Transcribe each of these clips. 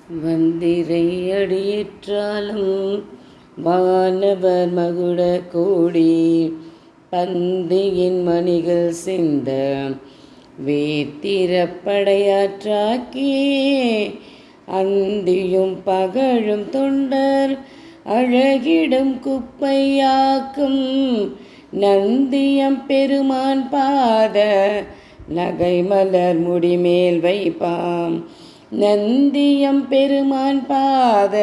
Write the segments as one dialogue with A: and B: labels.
A: வந்திரை அடியேற்றாலும் வானவர் மகுட கோடி பந்தியின் மணிகள் சிந்த வேத்திரப்படையாற்றாக்கி அந்தியும் பகழும் தொண்டர் அழகிடும் குப்பையாக்கும் நந்தியம் பெருமான் பாத நகை மலர் முடிமேல் வைப்பாம். நந்தியம் பெருமான் பாத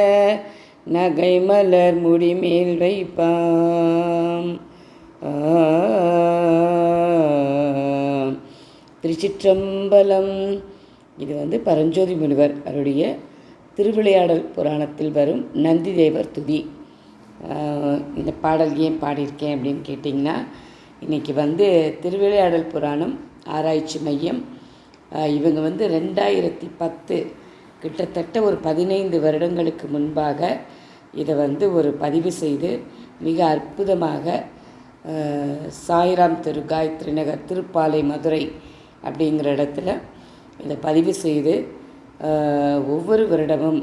A: நகை மலர் முடிமேல் வைப்பாம். திருச்சிற்றம்பலம். இது பரஞ்சோதி முனிவர் அவருடைய திருவிளையாடல் புராணத்தில் வரும் நந்தி தேவர் துதி. இந்த பாடல் ஏன் பாடியிருக்கேன் அப்படின்னு கேட்டிங்கன்னா, இன்றைக்கி திருவிளையாடல் புராணம் ஆராய்ச்சி மையம் இவங்க 2010 கிட்டத்தட்ட ஒரு 15 வருடங்களுக்கு முன்பாக இதை ஒரு பதிவு செய்து மிக அற்புதமாக சாய்ராம் தெரு காயத்ரி நகர் திருப்பாலை மதுரை அப்படிங்கிற இடத்துல இதை பதிவு செய்து ஒவ்வொரு வருடமும்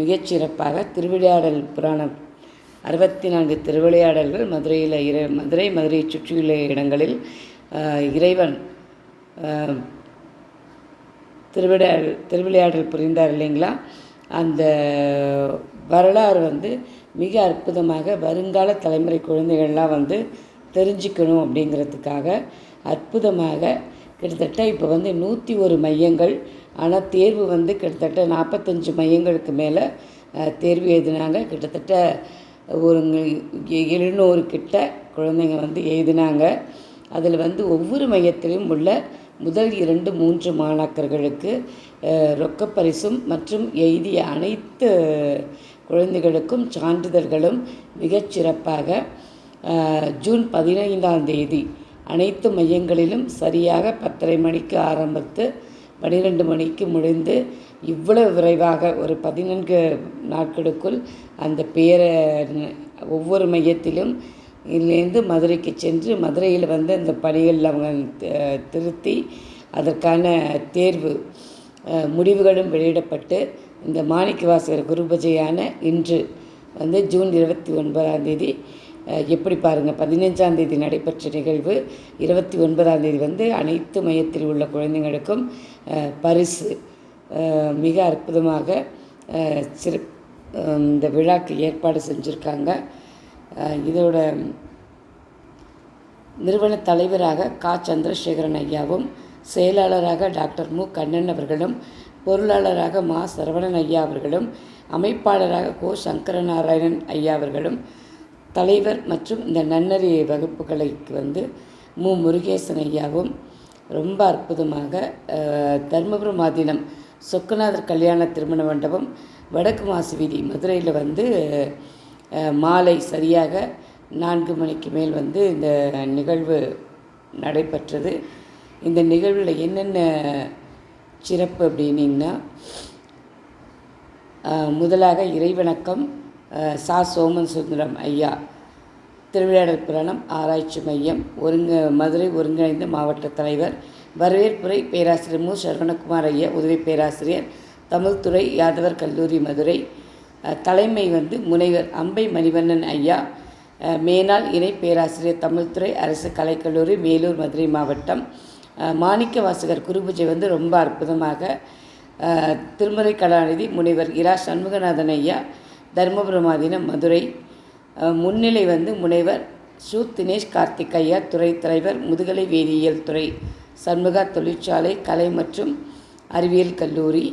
A: மிகச்சிறப்பாக திருவிளையாடல் புராணம் 64 திருவிளையாடல்கள் மதுரையை சுற்றியுள்ள இடங்களில் இறைவன் திருவிளையாடல் புரிந்தார் இல்லைங்களா. அந்த வரலாறு மிக அற்புதமாக வருங்கால தலைமுறை குழந்தைகள்லாம் தெரிஞ்சுக்கணும் அப்படிங்கிறதுக்காக அற்புதமாக கிட்டத்தட்ட இப்போ 101 மையங்கள். ஆனால் தேர்வு கிட்டத்தட்ட 45 மையங்களுக்கு மேலே தேர்வு எழுதினாங்க. கிட்டத்தட்ட ஒரு 700 கிட்ட குழந்தைங்க எழுதினாங்க. அதில் ஒவ்வொரு மையத்திலும் உள்ள முதல் 2, 3 மாணாக்கர்களுக்கு ரொக்கப்பரிசும் மற்றும் எழுதிய அனைத்து குழந்தைகளுக்கும் சான்றிதழ்களும் மிகச்சிறப்பாக ஜூன் 15ஆம் தேதி அனைத்து மையங்களிலும் சரியாக 10:30 மணிக்கு ஆரம்பித்து 12 மணிக்கு முடிந்து இவ்வளவு விரைவாக ஒரு 14 நாட்களுக்குள் அந்த பேரை ஒவ்வொரு மையத்திலும் இதிலேருந்து மதுரைக்கு சென்று மதுரையில் அந்த பணிகளில் அவங்க திருத்தி அதற்கான தேர்வு முடிவுகளும் வெளியிடப்பட்டு இந்த மாணிக்கவாசகர் குருபூஜையான இன்று ஜூன் 29ஆம் தேதி எப்படி பாருங்கள், 15ஆம் தேதி நடைபெற்ற நிகழ்வு 29ஆம் தேதி அனைத்து மையத்தில் உள்ள குழந்தைங்களுக்கும் பரிசு மிக அற்புதமாக இந்த விழாக்கு ஏற்பாடு செஞ்சுருக்காங்க. இதோட நிறுவன தலைவராக கா. சந்திரசேகரன் ஐயாவும், செயலாளராக டாக்டர் மு. கண்ணன் அவர்களும், பொருளாளராக மா. சரவணன் ஐயா அவர்களும், அமைப்பாளராக கோ. சங்கரநாராயணன் ஐயா அவர்களும், தலைவர் மற்றும் இந்த நன்னறி வகுப்புகளுக்கு மு. முருகேசன் ஐயாவும் ரொம்ப அற்புதமாக தர்மபுரம் ஆதீனம் சொக்கநாதர் கல்யாண திருமண மண்டபம் வடக்கு மாசி வீதி மதுரையில் மாலை சரியாக 4 மணிக்கு மேல் இந்த நிகழ்வு நடைபெற்றது. இந்த நிகழ்வில் என்னென்ன சிறப்பு அப்படின்னிங்கன்னா, முதலாக இறைவணக்கம் சா. சோமன் சுந்தரம் ஐயா, திருவிளையாடல் புராணம் ஆராய்ச்சி மையம் மதுரை ஒருங்கிணைந்த மாவட்ட தலைவர். வரவேற்புரை பேராசிரியர் மு. சரவணகுமார் ஐயா, உதவி பேராசிரியர், தமிழ்துறை, யாதவர் கல்லூரி மதுரை. தலைமை முனைவர் அம்பை மணிவண்ணன் ஐயா, மேனாள் இணை பேராசிரியர், தமிழ்துறை, அரசு கலைக்கல்லூரி, மேலூர், மதுரை மாவட்டம். மாணிக்க வாசகர் குருபூஜை ரொம்ப அற்புதமாக திருமுறை கலாநிதி முனைவர் இரா. சண்முகநாதன் ஐயா, தர்மபுரம் ஆதீனம் மதுரை. முன்னிலை முனைவர் சு. தினேஷ் கார்த்திக் ஐயா, துறை தலைவர், முதுகலை வேதியியல் துறை, சண்முகா தொழிற்சாலை கலை மற்றும் அறிவியல் கல்லூரி.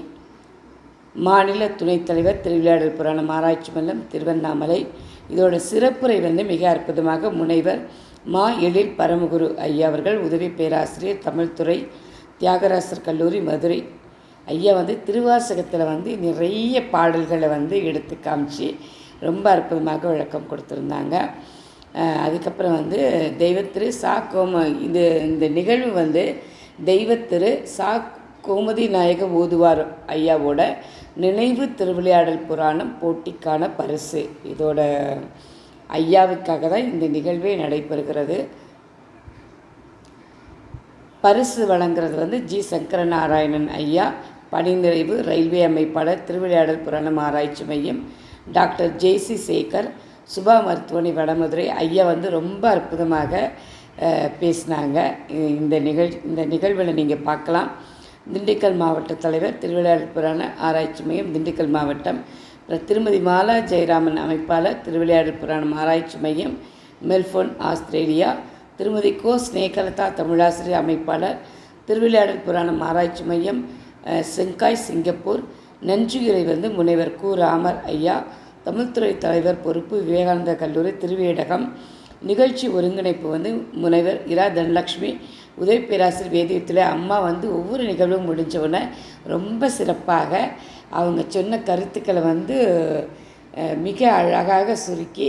A: மாநில துணைத் தலைவர், திருவிளையாடல் புராணம் ஆராய்ச்சி மையம், திருவண்ணாமலை. இதோட சிறப்புரை மிக அற்புதமாக முனைவர் மா. எழில் பரமகுரு ஐயா அவர்கள், உதவி பேராசிரியர், தமிழ்துறை, தியாகராசர் கல்லூரி மதுரை. ஐயா திருவாசகத்தில் நிறைய பாடல்களை எடுத்து காமிச்சு ரொம்ப அற்புதமாக விளக்கம் கொடுத்துருந்தாங்க. அதுக்கப்புறம் தெய்வத்திரு சா. இந்த நிகழ்வு தெய்வத்திரு சா. கோமதி நாயக ஓதுவார் ஐயாவோட நினைவு திருவிளையாடல் புராணம் போட்டிக்கான பரிசு. இதோட ஐயாவுக்காக தான் இந்த நிகழ்வே நடைபெறுகிறது. பரிசு வழங்குறது ஜி. சங்கரநாராயணன் ஐயா, பணிநிறைவு ரயில்வே அமைப்பாளர், திருவிளையாடல் புராணம் ஆராய்ச்சி மையம், டாக்டர் ஜேசி சேகர், சுபா மருத்துவமனை வடமதுரை. ஐயா வந்து ரொம்ப அற்புதமாக பேசினாங்க. இந்த நிகழ்வில் நீங்கள் பார்க்கலாம். திண்டுக்கல் மாவட்ட தலைவர், திருவிளையாடல் புராண ஆராய்ச்சி மையம் திண்டுக்கல் மாவட்டம். திருமதி மாலா ஜெயராமன், அமைப்பாளர், திருவிளையாடல் புராணம் ஆராய்ச்சி மையம், மெல்போர்ன், ஆஸ்திரேலியா. திருமதி கோ ஸ்னேகலதா, தமிழாசிரியர், அமைப்பாளர், திருவிளையாடல் புராணம் ஆராய்ச்சி மையம், செங்காய், சிங்கப்பூர். நன்றியுரை வந்து முனைவர் கு ராமர் ஐயா, தமிழ்துறை தலைவர் பொறுப்பு, விவேகானந்தா கல்லூரி, திருவேடகம். நிகழ்ச்சி ஒருங்கிணைப்பு வந்து முனைவர் இரா தனலக்ஷ்மி, உதவி பேராசிரியர், வேதியத்தில். அம்மா வந்து ஒவ்வொரு நிகழ்வும் முடிஞ்சவுடனே ரொம்ப சிறப்பாக அவங்க சொன்ன கருத்துக்களை வந்து மிக அழகாக சுருக்கி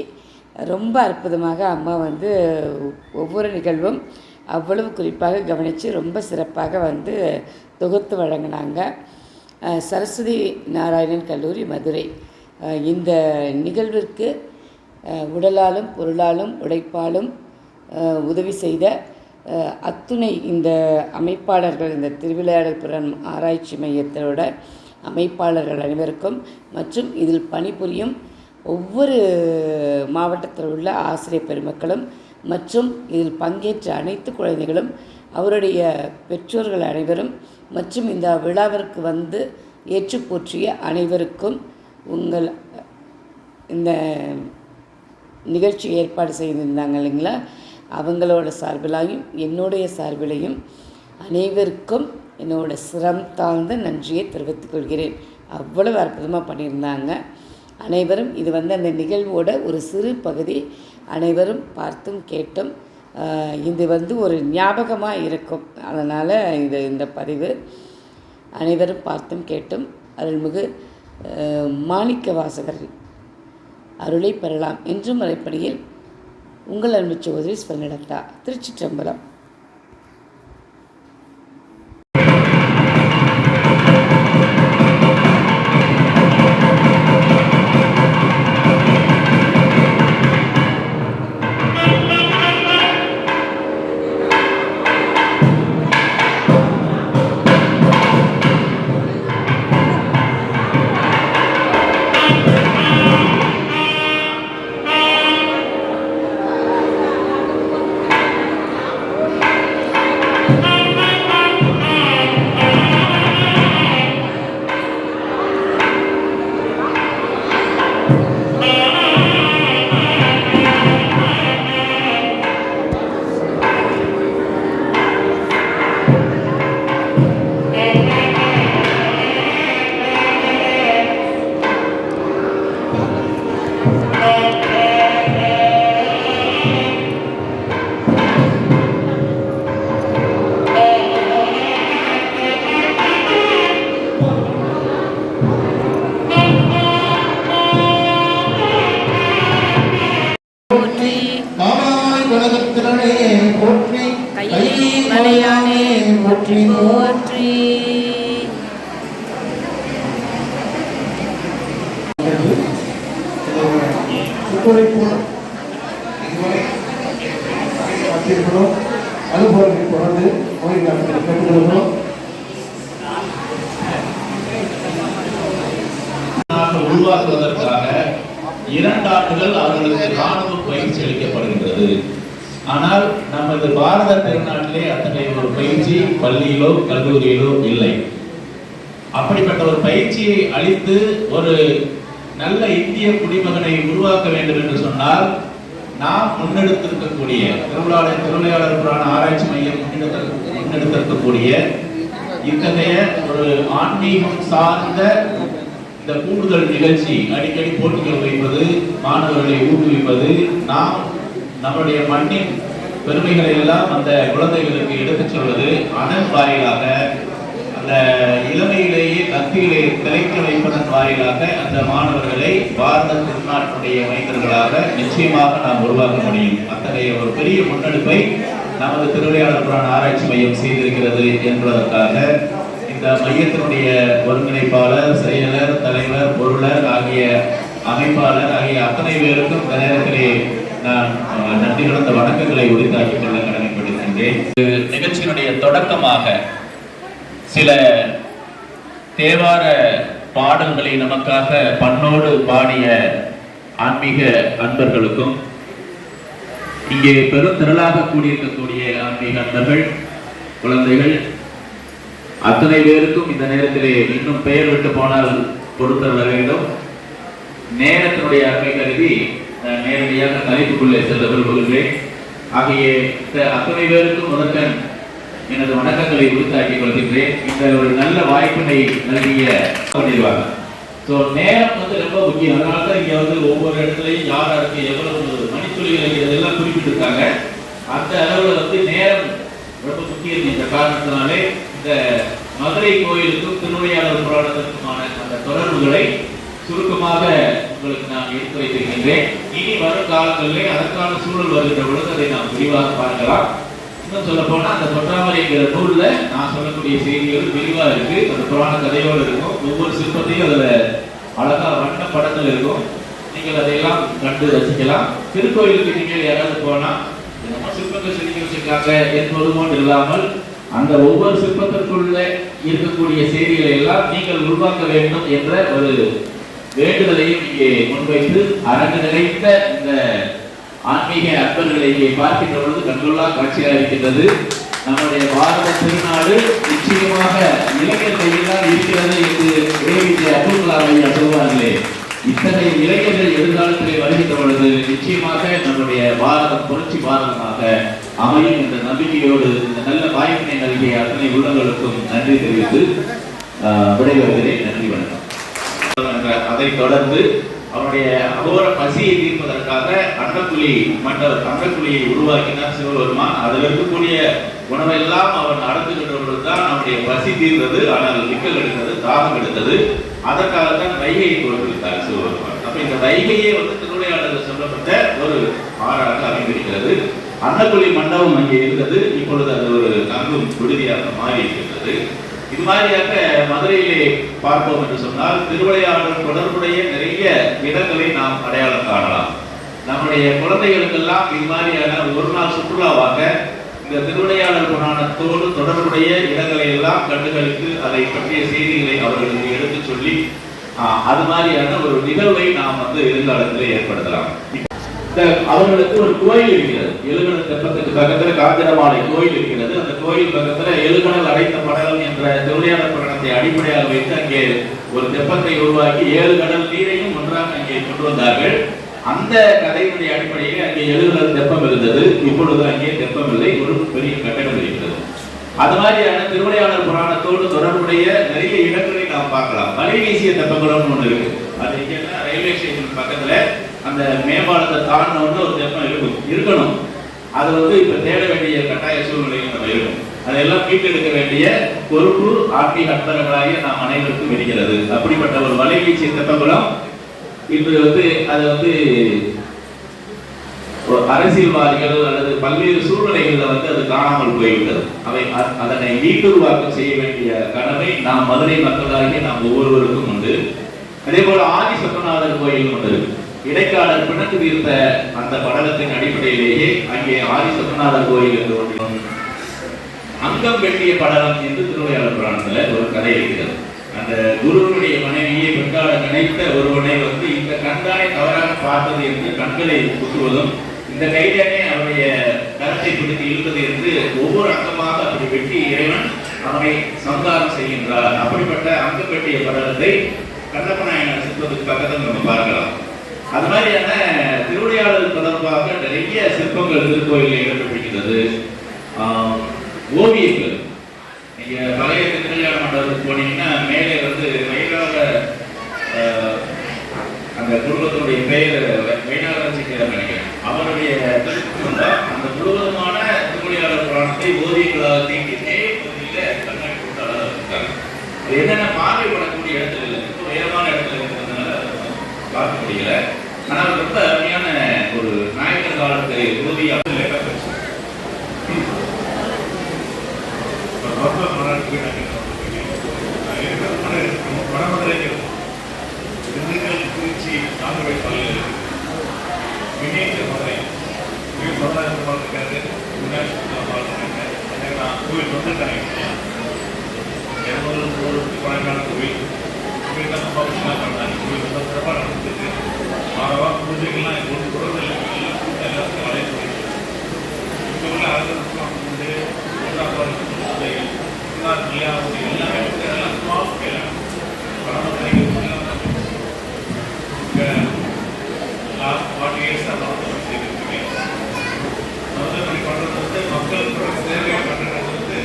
A: ரொம்ப அற்புதமாக அம்மா வந்து ஒவ்வொரு நிகழ்வும் அவ்வளவு குறிப்பாக கவனித்து ரொம்ப சிறப்பாக வந்து தொகுத்து வழங்கினாங்க. சரஸ்வதி நாராயணன் கல்லூரி, மதுரை. இந்த நிகழ்விற்கு உடலாலும் பொருளாலும் உழைப்பாலும் உதவி செய்த அத்துணை இந்த அமைப்பாளர்கள், இந்த திருவிளையாடல் புராணம் ஆராய்ச்சி மையத்தோட அமைப்பாளர்கள் அனைவருக்கும் மற்றும் இதில் பணிபுரியும் ஒவ்வொரு மாவட்டத்தில் உள்ள ஆசிரியர் பெருமக்களும் மற்றும் இதில் பங்கேற்ற அனைத்து குழந்தைகளும், அவருடைய பெற்றோர்கள் அனைவரும் மற்றும் இந்த விழாவிற்கு வந்து ஏற்று போற்றிய அனைவருக்கும் உங்கள் இந்த நிகழ்ச்சி ஏற்பாடு செய்திருந்தாங்க இல்லைங்களா, அவங்களோட சார்பிலாயும் என்னுடைய சார்பிலையும் அனைவருக்கும் என்னோட சிரம் தாழ்ந்த நன்றியை தெரிவித்துக் கொள்கிறேன். அவ்வளவு அற்புதமாக பண்ணியிருந்தாங்க அனைவரும். இது வந்து அந்த நிகழ்வோட ஒரு சிறு பகுதி. அனைவரும் பார்த்தும் கேட்டும் இது வந்து ஒரு ஞாபகமாக இருக்கும். அதனால் இந்த பதிவு அனைவரும் பார்த்தும் கேட்டும் அருள்மிகு மாணிக்க வாசகர் அருளை பெறலாம் என்று முறைப்படியில் உங்கள் அன்பு சகோதரி ஸ்வர்ணலதா, திருச்சிற்றம்பலம்.
B: போற்றி போற்றி.
C: உருவாக்குவதற்காக 2 ஆண்டுகள் அவர்களுக்கு ராணுவ பயிற்சி அளிக்கப்படுகின்றது. ஆனால் நமது பாரத திருநாட்டிலே அத்தகைய ஒரு பயிற்சி பள்ளியிலோ கல்லூரியிலோ இல்லை. அப்படிப்பட்ட ஒரு பயிற்சியை அளித்து ஒரு நல்ல இந்திய குடிமகனை உருவாக்க வேண்டும் என்று சொன்னால் நாம் முன்னெடுத்திருக்கக்கூடிய திருவிளையாடல் புராண ஆராய்ச்சி மையம் முன்னெடுத்திருக்கக்கூடிய இத்தகைய ஒரு ஆன்மீகம் சார்ந்த இந்த கூடுதல் நிகழ்ச்சி, அடிக்கடி போட்டிகள் வைப்பது, மாணவர்களை ஊக்குவிப்பது, நாம் நம்முடைய மண்ணின் பெருமைகளை எல்லாம் அந்த குழந்தைகளுக்கு எடுத்துச் சொல்வது, அதன் வாயிலாக அந்த இளமையிலேயே கத்தியிலே திளைக்க வைப்பதன் வாயிலாக அந்த மாணவர்களை பாரத திருநாட்டுடைய மைந்தர்களாக நிச்சயமாக நாம் உருவாக்க முடியும். அத்தகைய ஒரு பெரிய முன்னெடுப்பை நமது திருவிளையாடல் புராண ஆராய்ச்சி மையம் செய்திருக்கிறது என்பதற்காக இந்த மையத்தினுடைய ஒருங்கிணைப்பாளர், செயலர், தலைவர், பொருளர் ஆகிய அமைப்பாளர் ஆகிய அத்தனை பேருக்கும் இந்த நேரத்திலே நான் நன்றி கலந்த வணக்கங்களை உரித்தாக்கிக் கொள்ள கடமைப்பட்டிருக்கின்றேன். நிகழ்ச்சியினுடைய தொடக்கமாக சில தேவார பாடல்களை நமக்காக பண்ணோடு பாடிய ஆன்மீக அன்பர்களுக்கும், இங்கே பெரும் திரளாக கூடியிருக்கக்கூடிய ஆன்மீக அன்பர்கள், குழந்தைகள் அத்தனை பேருக்கும் இந்த நேரத்திலே இன்னும் பெயர் விட்டு போனால் பொறுத்தருள வேண்டும். நேரத்தினுடைய அருமை கருதி நேரடியாக தலைப்புக்குள்ளே செல்ல விரும்புகின்றேன். ஆகிய அத்தனை பேருக்கும் முதற்கண் எனது வணக்கங்களை உறுத்தாக்கிக் கொள்கின்றேன். இந்த ஒரு நல்ல வாய்ப்பினை நல்கிய பண்ணிடுவாங்க. ஸோ நேரம் ரொம்ப முக்கியம். அதனால தான் இங்கே ஒவ்வொரு இடத்துலையும் யார் யாருக்கு எவ்வளவு மணித்துளிகள் இதெல்லாம் குறிப்பிட்டிருக்காங்க. அந்த அளவில் நேரம் ரொம்ப முக்கியம். இந்த காரணத்தினாலே இந்த மதுரை கோயிலுக்கும் திருவிளையாடல் புராணத்திற்குமான அந்த தொடர்புகளை சுருக்கமாக உங்களுக்கு நான் எடுத்து வைத்திருக்கின்றேன். இனி வரும் காலங்களிலே அதற்கான சூழல் வருகின்ற பொழுது அதை நாம் விரிவாக பார்க்கலாம். இன்னும் சொல்ல போனா அந்த தொட்டாமரைங்கிற நூல்ல நான் சொல்லக்கூடிய செய்திகள் விரிவா இருக்கு. அந்த புராண கதையோடு இருக்கும். ஒவ்வொரு சிற்பத்தையும் அதுல அழகா வண்ண படங்கள் இருக்கும். நீங்கள் அதையெல்லாம் கண்டு ரசிக்கலாம். திருக்கோயிலுக்கு நீங்கள் யாராவது போனா நம்ம சிற்பங்கள் செதுக்கி வச்சிருக்காங்க என்பதுமோடு இல்லாமல் அந்த ஒவ்வொரு சிற்பத்திற்குள்ள இருக்கக்கூடிய செய்திகளை எல்லாம் நீங்கள் உருவாக்க வேண்டும் என்ற ஒரு வேண்டுதலையும் இங்கே முன்வைத்து அரங்கு நிறைந்த இந்த ஆன்மீக அன்பர்களை இங்கே பார்க்கின்ற பொழுது கண்கொள்ளா காட்சியாக இருக்கின்றது. நம்முடைய பாரத திருநாடு நிச்சயமாக இளைஞர் கையில் தான் இருக்கிறது என்று ஏவிஜே அப்துல் கலாம் ஐயா சொல்வார்களே, இத்தகைய இளைஞர்கள் எதிர்காலத்திலே வருகின்ற பொழுது நிச்சயமாக நம்முடைய பாரதம் புரட்சி பாரதமாக அமையும் என்ற நம்பிக்கையோடு இந்த நல்ல வாய்ப்பினை நல்கிய அத்தனை உள்ளங்களுக்கும் நன்றி தெரிவித்து விடைபெறுகிறேன். நன்றி, வணக்கம். அதைத் தொடர்ந்து அவருடைய அகோர பசியை தீர்ப்பதற்காக அண்டக்குழியை உருவாக்கினார் சிவபெருமான். அதில் இருக்கக்கூடிய உணவெல்லாம் அவன் நடந்துகின்ற தான் நம்முடைய பசி தீர்ந்தது. ஆனால் விக்கல் எடுத்தது, தாகம் எடுத்தது. அதற்காகத்தான் வைகையை தோற்றுவித்தார் சிவபெருமான். அப்ப இந்த வைகையே திருவிளையாடலில் சொல்லப்பட்ட ஒரு ஆறாக அமைந்திருக்கிறது. அன்னக்குழி மண்டபம் அங்கே இருந்தது. இப்பொழுது அது ஒரு தங்கும் விடுதியாக மாறி இருக்கின்றது. இது மாதிரியாக மதுரையிலே பார்ப்போம் என்று சொன்னால் திருவிளையாடல் தொடர்புடைய நிறைய இடங்களை நாம் அடையாளம் காணலாம். நம்முடைய குழந்தைகளுக்கெல்லாம் இது மாதிரியான ஒரு நாள் சுற்றுலாவாக இந்த திருவிளையாடல் புராணத்தோடு தொடர்புடைய இடங்களை எல்லாம் கண்டுகளித்து அதை பற்றிய செய்திகளை அவர்களுக்கு எடுத்து சொல்லி அது மாதிரியான ஒரு நிகழ்வை நாம் எதிர்காலத்திலே ஏற்படுத்தலாம். அவர்களுக்கு ஒரு கோயில் இருக்கிறது. எழுகணல் தெப்பத்துக்கு பக்கத்துல காஞ்சனமாலை கோயில் இருக்கிறது. அந்த கோயில் பக்கத்துல எழுகணல் அடைத்த படலம் என்ற திருவிளையாடல் புராணத்தை அடிப்படையாக வைத்து அங்கே ஒரு தெப்பத்தை உருவாக்கி 7 கடல் நீரையும் ஒன்றாக அங்கே கொண்டு வந்தார்கள். அந்த கதையினுடைய அடிப்படையில் அங்கே எழுகணல் தெப்பம் இருந்தது. இப்பொழுது அங்கே தெப்பம் இல்லை, ஒரு பெரிய கட்டடம் இருக்கிறது. அது மாதிரியான திருவிளையாடல் புராணத்தோடு தொடர்புடைய நிறைய இடங்களை நாம் பார்க்கலாம். மலை வீசிய தெப்பங்களும் ஒன்று இருக்கு. அது எங்கன்னா ரயில்வே ஸ்டேஷன் பக்கத்துல அந்த மேம்பாலத்தை தாண்டின ஒரு தெப்பம் இருக்கணும். அது இப்ப தேட வேண்டிய கட்டாய சூழ்நிலையும் நம்ம இருக்கும். அதையெல்லாம் மீட்டெடுக்க வேண்டிய பொறுப்பு ஆன்மீக அன்பர்களாகிய நாம் அனைவருக்கும் இருக்கிறது. அப்படிப்பட்ட ஒரு மலை வீசிய தெப்பகுளம் இன்று அது அரசியல்வாதிகள் அல்லது பல்வேறு சூழ்நிலைகள்ல அது காணாமல் போய்விட்டது. அவை அதனை மீட்டுருவாக்கம் செய்ய வேண்டிய கடமை நாம் மதுரை மக்களாகிய நாம் ஒவ்வொருவருக்கும் உண்டு. அதே போல ஆதி சொக்கநாதர் கோயில் ஒன்று இருக்கு. இடைக்காலர் பிணக்கு தீர்த்த அந்த படலத்தின் அடிப்படையிலேயே அங்கே ஆதி சொக்கநாதர் கோயில் என்று ஒன்று, அங்கம் வெட்டிய படலம் என்று திருவிளையாடல் புராணத்துல ஒரு கதை இருக்கிறது. அந்த குருவனுடைய மனைவியை பெண்கால நினைத்த ஒருவனை இந்த கண்கானை தவறாக பார்த்தது என்று கண்களை குத்துவதும், இந்த கைதானே அவருடைய கரத்தை பிடித்து இழுத்தது என்று ஒவ்வொரு அங்கமாக அப்படி வெட்டி இறைவன் அவனை சங்காரம் செய்கின்றார். அப்படிப்பட்ட அங்கம் வெட்டிய படலத்தை கண்ணப்பநாயனார் சிற்பத்துக்கு பக்கத்தில் நம்ம பார்க்கலாம். அது மாதிரியான திருவிளையாடல் தொடர்பாக நிறைய சிற்பங்கள் திருக்கோயிலில் இடம்பெற்றிருக்கிறது. ஓவியங்கள் நீங்க பழைய திருவிளையாட மண்டபத்துக்கு போனீங்கன்னா மேலே வைகாக அந்த குடும்பத்தினுடைய பெயர் வைநாகரசிக்கிற நினைக்கிறேன். அவருடைய திருப்பம் தான் அந்த முழுவதுமான திருவிளையாடல் புராணத்தை ஓவியங்களாக தீட்டினே கண்ணாடி கொண்டு அழகாக இருக்காங்க. அது என்னென்ன பார்வைப்படக்கூடிய இடத்துல இல்லை, உயரமான இடத்துல இருக்கிறதுனால பார்க்க முடியல. ஆனால் ரொம்ப அருமையான ஒரு நாயக்கர் காலத்து ஓவியம். கோவில் ஃபங்க்ஷனாக பண்ணாங்க. கோயில் ரொம்ப சிறப்பாக நடந்துருக்கு. மாறவா பூஜைகள்லாம் ஒன்று குறதில்லை, எல்லாத்தையும் அழைப்பு இங்கே உள்ள அரசுலாம் வந்து பூஜைகள் எல்லாமே எல்லாம் ஸ்மால் ஸ்கேலாக பணம் இங்கே லாஸ்ட் 40 இயர்ஸ் அதான் செய்திருக்கீங்க. இப்படி பண்ணுறது வந்து மக்களுக்கு சேவையாக பண்ணுறது வந்து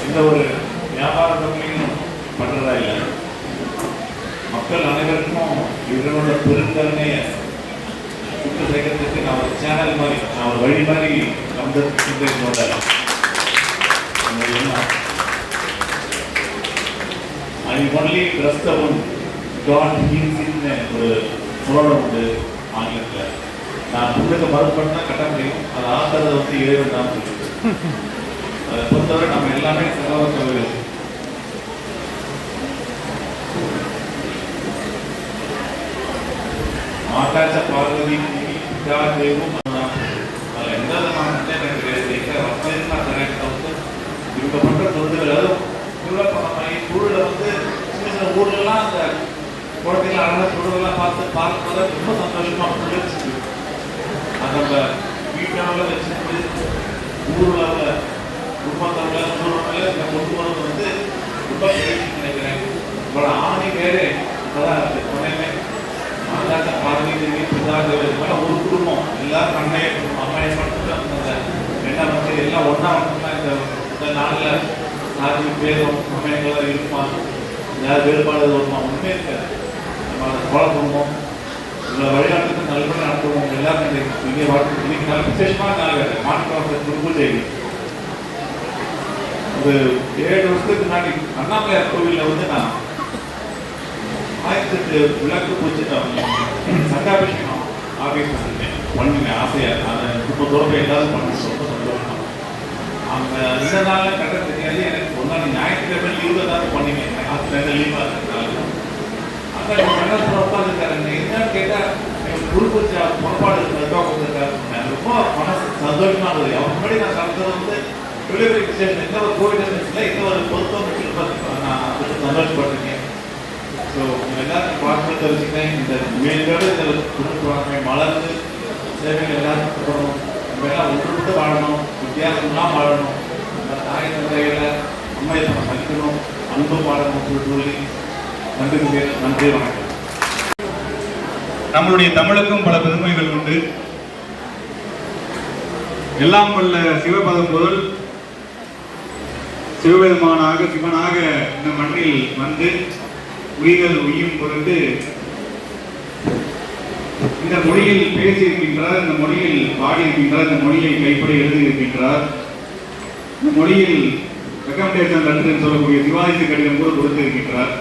C: எந்த ஒரு வியாபார நோக்கிலையும் பண்ணுறதா இல்லை. மக்கள் அனைவருக்கும் இவர்களோட பெருந்தன்மையை சுட்டு சேர்க்கறதுக்கு நான் ஒரு சேனல் மாதிரி, நான் ஒரு வழி மாதிரி வந்தேன். I only trust the one God heals in ஒரு புராணம் உண்டு ஆங்கிலத்தில். நான் உங்களுக்கு மறுபடினா கட்ட முடியும், அது ஆகிறது வந்து இறைவன் தான் சொல்லுது. அதை பொறுத்தவரை நம்ம எல்லாமே சகோதரர்கள். மாதாச்ச பார்வதி பிதா தெய்வம் அதில் எந்த விதமான எனக்கு கிடையாது. நான் கரெக்டாக வந்து இவங்க பண்ணுற தொண்டுகள், அதுவும் இவ்வளோ மாதிரி ஊரில் வந்து சின்ன சின்ன ஊர்லலாம் அந்த குழந்தைகள் அழகாக தொழுவெல்லாம் பார்க்கும்போது ரொம்ப சந்தோஷமாக புரிஞ்சிருக்கு. அது நம்ம வீட்டளவில் வச்சுட்டு ஊரில் குடும்பத்தளவில் சூழ்நிலையில் இந்த கொண்டு வரது வந்து ரொம்ப நினைக்கிறேன். இவ்வளோ ஆணி வேறு அதான் உடனே மாதாட்ட பார்வை பிதாங்க ஒரு குடும்பம் எல்லாரும் அண்ணைய குடும்பம் அம்மையை மட்டும் அந்த என்ன வந்து எல்லாம் ஒன்றா மட்டும்தான் இந்த நாளில் சாதி பேரும் அம்மையெல்லாம் இருப்பான், ஏதாவது வேறுபாடு வருமா ஒன்றுமே இருக்காது. நம்ம அதை ஃபாலோ பண்ணுவோம், இவ்வளோ வழிகாட்டுக்கு நல்லபடியாக நடத்துவோம். எல்லாரும் இங்கே வாழ்க்கை இன்னைக்கு நல்ல விசேஷமான நாள் மாட்டு பூஜை. ஒரு 7 வருஷத்துக்கு முன்னாடி அண்ணாமலையார் கோவிலில் வந்து நான் 1008 விளக்கு பூஜை சங்காபிஷேகம் ஆஃபீஸ் பண்ணினேன் ஆசையாக. அதை இப்போ தூரம் எல்லாரும் பண்ணி ரொம்ப சந்தோஷம். அந்த இந்த நாளில் கட்ட தெரியாது எனக்கு. ஒரு நாள் ஞாயிற்றுக்கிழமை லீவு தான் பண்ணினேன், ஹாஸ்பிட்டலில் லீவாக இருக்கிறதுனால. அந்த மண்டலத்தில் உட்காந்துருக்காருங்க. என்னன்னு கேட்டால் குரு பூஜை புறப்பாடு இருக்கிறதுக்காக கொடுத்துருக்காரு. ரொம்ப மனசு சந்தோஷமாக இருந்தது. அவர் முன்னாடி நான் கலந்தது வந்து டெலிவரி ஸ்டேஷன் எந்த ஒரு கோவிட் இல்லை, எந்த ஒரு பொருத்தம் நான் அதுக்கு சந்தோஷப்பட்டிருக்கேன். ஸோ எல்லாருக்கும் பார்த்து தெரிஞ்சுக்கிறேன். இந்த மேலோடு இந்த குடும்ப மலர்ந்து சேவைகள் எல்லாருக்கும் கொடுக்கணும். நம்ம எல்லாம் ஒன்று வாழணும், வித்தியாசம்லாம் வாழணும். நம்ம தாய் தந்தைகளை அம்மையை நம்ம மதிக்கணும், அன்பு வாழணும் சொல்லி நன்றி வணக்கம்.
D: நம்மளுடைய தமிழுக்கும் பல பெருமைகள் உண்டு. எல்லாம் வல்ல சிவபதம் முதல் சிவபெருமானாக சிவனாக இந்த மண்ணில் வந்து உயிர்கள் உய்யும் பொருட்டு இந்த மொழியில் பேசியிருக்கின்றார், இந்த மொழியில் பாடியிருக்கின்றார், இந்த மொழியை கைப்படி எழுதியிருக்கின்றார். இந்த மொழியில் ரெக்கமெண்டேஷன் லெட்டர் சொல்லக்கூடிய சிவாஜி கடிதம் கூட கொடுத்திருக்கின்றார்.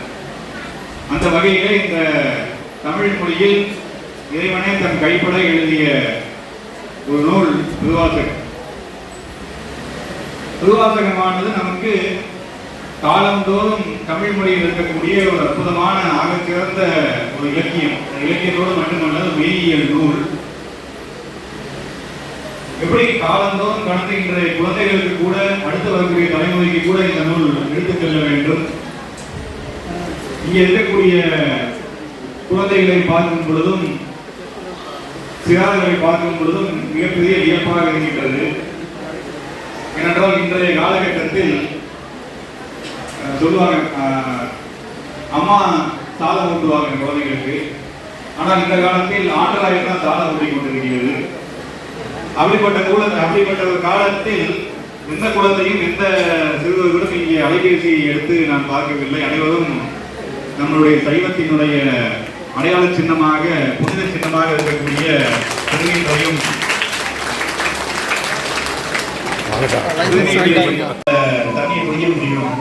D: அந்த வகையிலே இந்த தமிழ் மொழியில் இறைவனே தன் கைப்பட எழுதிய ஒரு நூல் திருவாசகம். திருவாசகமானது நமக்கு காலந்தோறும் தமிழ் மொழியில் இருக்கக்கூடிய ஒரு அற்புதமான ஆகச்சிறந்த ஒரு இலக்கியம். இலக்கியத்தோடு மட்டுமல்ல மெய்யியல் நூல். எப்படி காலந்தோறும் கடந்துகின்ற குழந்தைகளுக்கு கூட, அடுத்து வரக்கூடிய தலைமுறைக்கு கூட இந்த நூல் எடுத்துச் செல்ல வேண்டும். இங்கே இருக்கக்கூடிய குழந்தைகளை பார்க்கும் பொழுதும் சிறார்களை பார்க்கும் பொழுதும் மிகப்பெரிய வியப்பாக இருக்கின்றது. ஏனென்றால் இன்றைய காலகட்டத்தில் சொல்லுவாங்க, அம்மா சாதம் ஊட்டுவாங்க குழந்தைகளுக்கு. ஆனால் இந்த காலத்தில் ஆண்களாக தான் சாதம் ஊட்டி கொண்டிருக்கிறது. அப்படிப்பட்ட ஒரு காலத்தில் எந்த குழந்தையும் எந்த சிறுவர்களும் இங்கே அலைபேசியை எடுத்து நான் பார்க்கவில்லை. அனைவரும் நம்மளுடைய சைவத்தினுடைய அடையாள சின்னமாக, புனித சின்னமாக இருக்கக்கூடிய திருநீரையும் தண்ணியை குடிக்க முடியும்.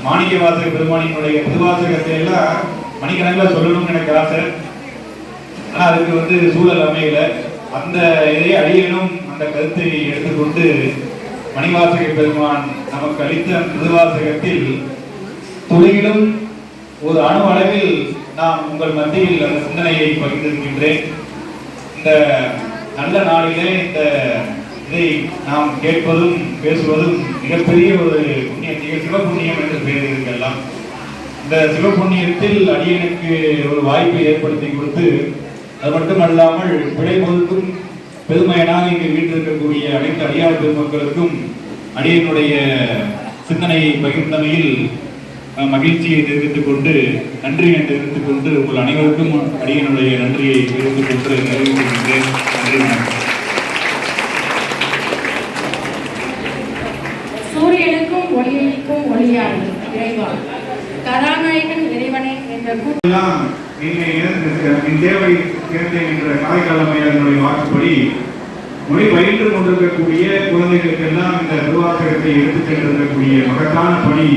D: மாணிக்கவாசக பெருமானினுடைய திருவாசகத்தை எல்லாம் மணிக்கணக்கில் சொல்லணும்னு எனக்கு ஆசை. ஆனால் அதுக்கு வந்து சூழல் அமையல. அந்த இதை அடியனும் அந்த கருத்தை எடுத்துக்கொண்டு மணிவாசக பெருமான் நமக்கு அளித்த திருவாசகத்தில் துளையிலும் ஒரு அணு அளவில் நான் உங்கள் மத்தியில் அந்த சிந்தனையை பகிர்ந்திருக்கின்றேன். இந்த நல்ல நாளிலே இந்த இதை நாம் கேட்பதும் பேசுவதும் மிகப்பெரிய ஒரு சிவபுண்ணியம் என்று பெயர் இருக்கலாம். இந்த சிவபுண்ணியத்தில் அடியனுக்கு ஒரு வாய்ப்பை ஏற்படுத்தி கொடுத்து, அது மட்டுமல்லாமல் விடைபொருக்கும் பெருமையனாக இங்கு வீட்டிருக்கக்கூடிய அனைத்து அடியார் பெருமக்களுக்கும் அடியனுடைய சிந்தனையை பகிர்ந்தமையில் மகிழ்ச்சியை தெரிவித்துக் கொண்டு, நன்றியை தெரிவித்துக் கொண்டு, உங்கள் அனைவருக்கும் அடியனுடைய நன்றியை தெரிவித்துக் கொண்டு நிறைவு செய்கின்றேன். நன்றி.
B: சூரியனுக்கும் ஒளியளிக்கும் ஒளியாளி இறைவா, கதாநாயகன் இறைவனை என்ற
D: தேவை சேர்ந்தேன் என்ற காரைக்காலமையாளனுடைய வாக்குப்படி மொழி பயின்று கொண்டிருக்கக்கூடிய குழந்தைகளுக்கெல்லாம் இந்த திருவாசகத்தை எடுத்துச் சென்றிருக்கக்கூடிய மகத்தான பணி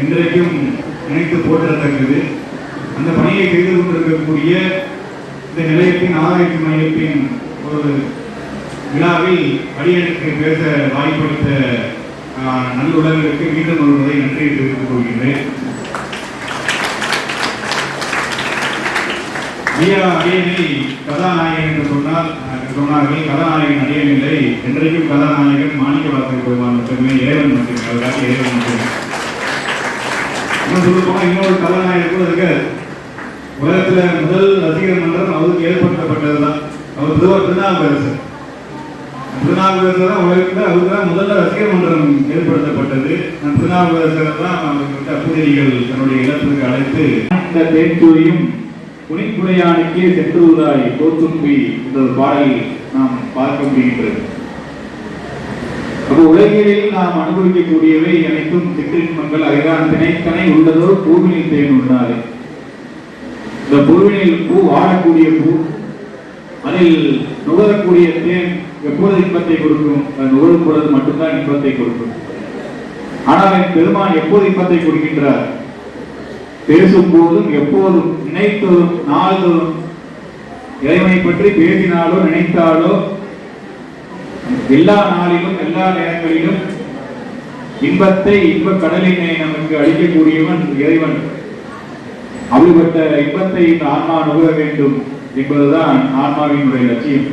D: இன்றைக்கும் நினைத்து போற்றத்தக்கது. அந்த பணியை செய்து கொண்டிருக்கக்கூடிய இந்த நிலையத்தின் ஆராய்ச்சி மையத்தின் ஒரு விழாவில் அடியனுக்கு பேச வாய்ப்பளித்த நல்லுடலுக்கு மீண்டும் ஒரு முறை நன்றியை தெரிவித்துக் கொள்கின்றேன். அடியனை கதாநாயகன் என்று சொன்னார்கள். கதாநாயகன் அடியன் இல்லை, என்றைக்கும் கதாநாயகன் மாணிக்கவாசகர் பெருமான் மட்டுமே. இறைவன் மட்டுமே, அவருக்காக இறைவன் மட்டுமே. இன்னும் சொல்ல போனா இன்னொரு கதாநாயகர் கூட இருக்க. உலகத்துல முதல் ரசிகர் மன்றம் அவருக்கு ஏற்படுத்தப்பட்டதுதான். அவர் திருநாவுக்கரசர் தான் உலகத்துல அவருக்கு தான் முதல்ல ரசிகர் மன்றம் ஏற்படுத்தப்பட்டது. திருநாவுக்கரசர் தான் அவருக்கு அப்பூதிரிகள் தன்னுடைய இடத்திற்கு அழைத்து இந்த தேன்தூரியும் புனிப்புடையானுக்கே சென்றுவதாய் தோத்தும்பி என்ற பாடலில் நாம் பார்க்க முடிகின்றது. அப்போ உலகில் நாம் அனுபவிக்கக்கூடியவை அனைத்தும் சிற்றின்பங்கள். அதுதான் திணைத்தனை உள்ளதோ பூவினில் தேன் உண்டாது. இந்த பூவினில் பூ வாழக்கூடிய பூ, அதில் நுகரக்கூடிய தேன் எப்போது இன்பத்தை கொடுக்கும்? நுகரும் பொழுது மட்டும்தான் இன்பத்தை கொடுக்கும். ஆனால் பெருமான் எப்போது இன்பத்தை கொடுக்கின்றார்? பேசும் போதும் எப்போதும் நினைத்ததும் நாள்தோறும் இறைவனை பற்றி பேசினாலோ நினைத்தாலோ எல்லா நாளிலும் எல்லா நேரங்களிலும் இன்பத்தை இன்ப கடலினை நமக்கு அளிக்கக்கூடியவன் இறைவன். அப்படிப்பட்ட இன்பத்தை இந்த ஆன்மா நுகர வேண்டும் என்பதுதான் ஆன்மாவினுடைய லட்சியம்.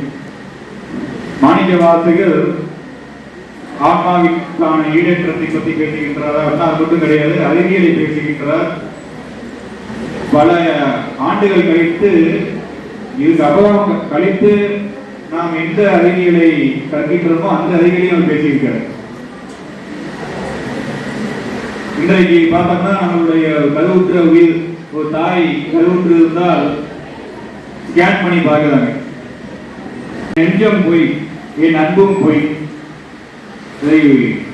D: மாணிக்கவாசகர் ஆன்மாவிற்கான ஈடேற்றத்தை பற்றி பேசுகின்றார். அது மட்டும் கிடையாது, அறிவியலை பேசுகின்றார். பல ஆண்டுகள் கழித்து இதுக்கு அப்புறம் கழித்து நாம் எந்த அறிவியலை கற்கின்றோமோ அந்த அறிவியலையும் அவர் பேசியிருக்கார். இன்றைக்கு பார்த்தோம்னா நம்மளுடைய கருவுற்ற உயிர், ஒரு தாய் கருவுற்று இருந்தால் ஸ்கேன் பண்ணி பார்க்கிறாங்க. நெஞ்சம் போய் என் அன்பும் போய், இதை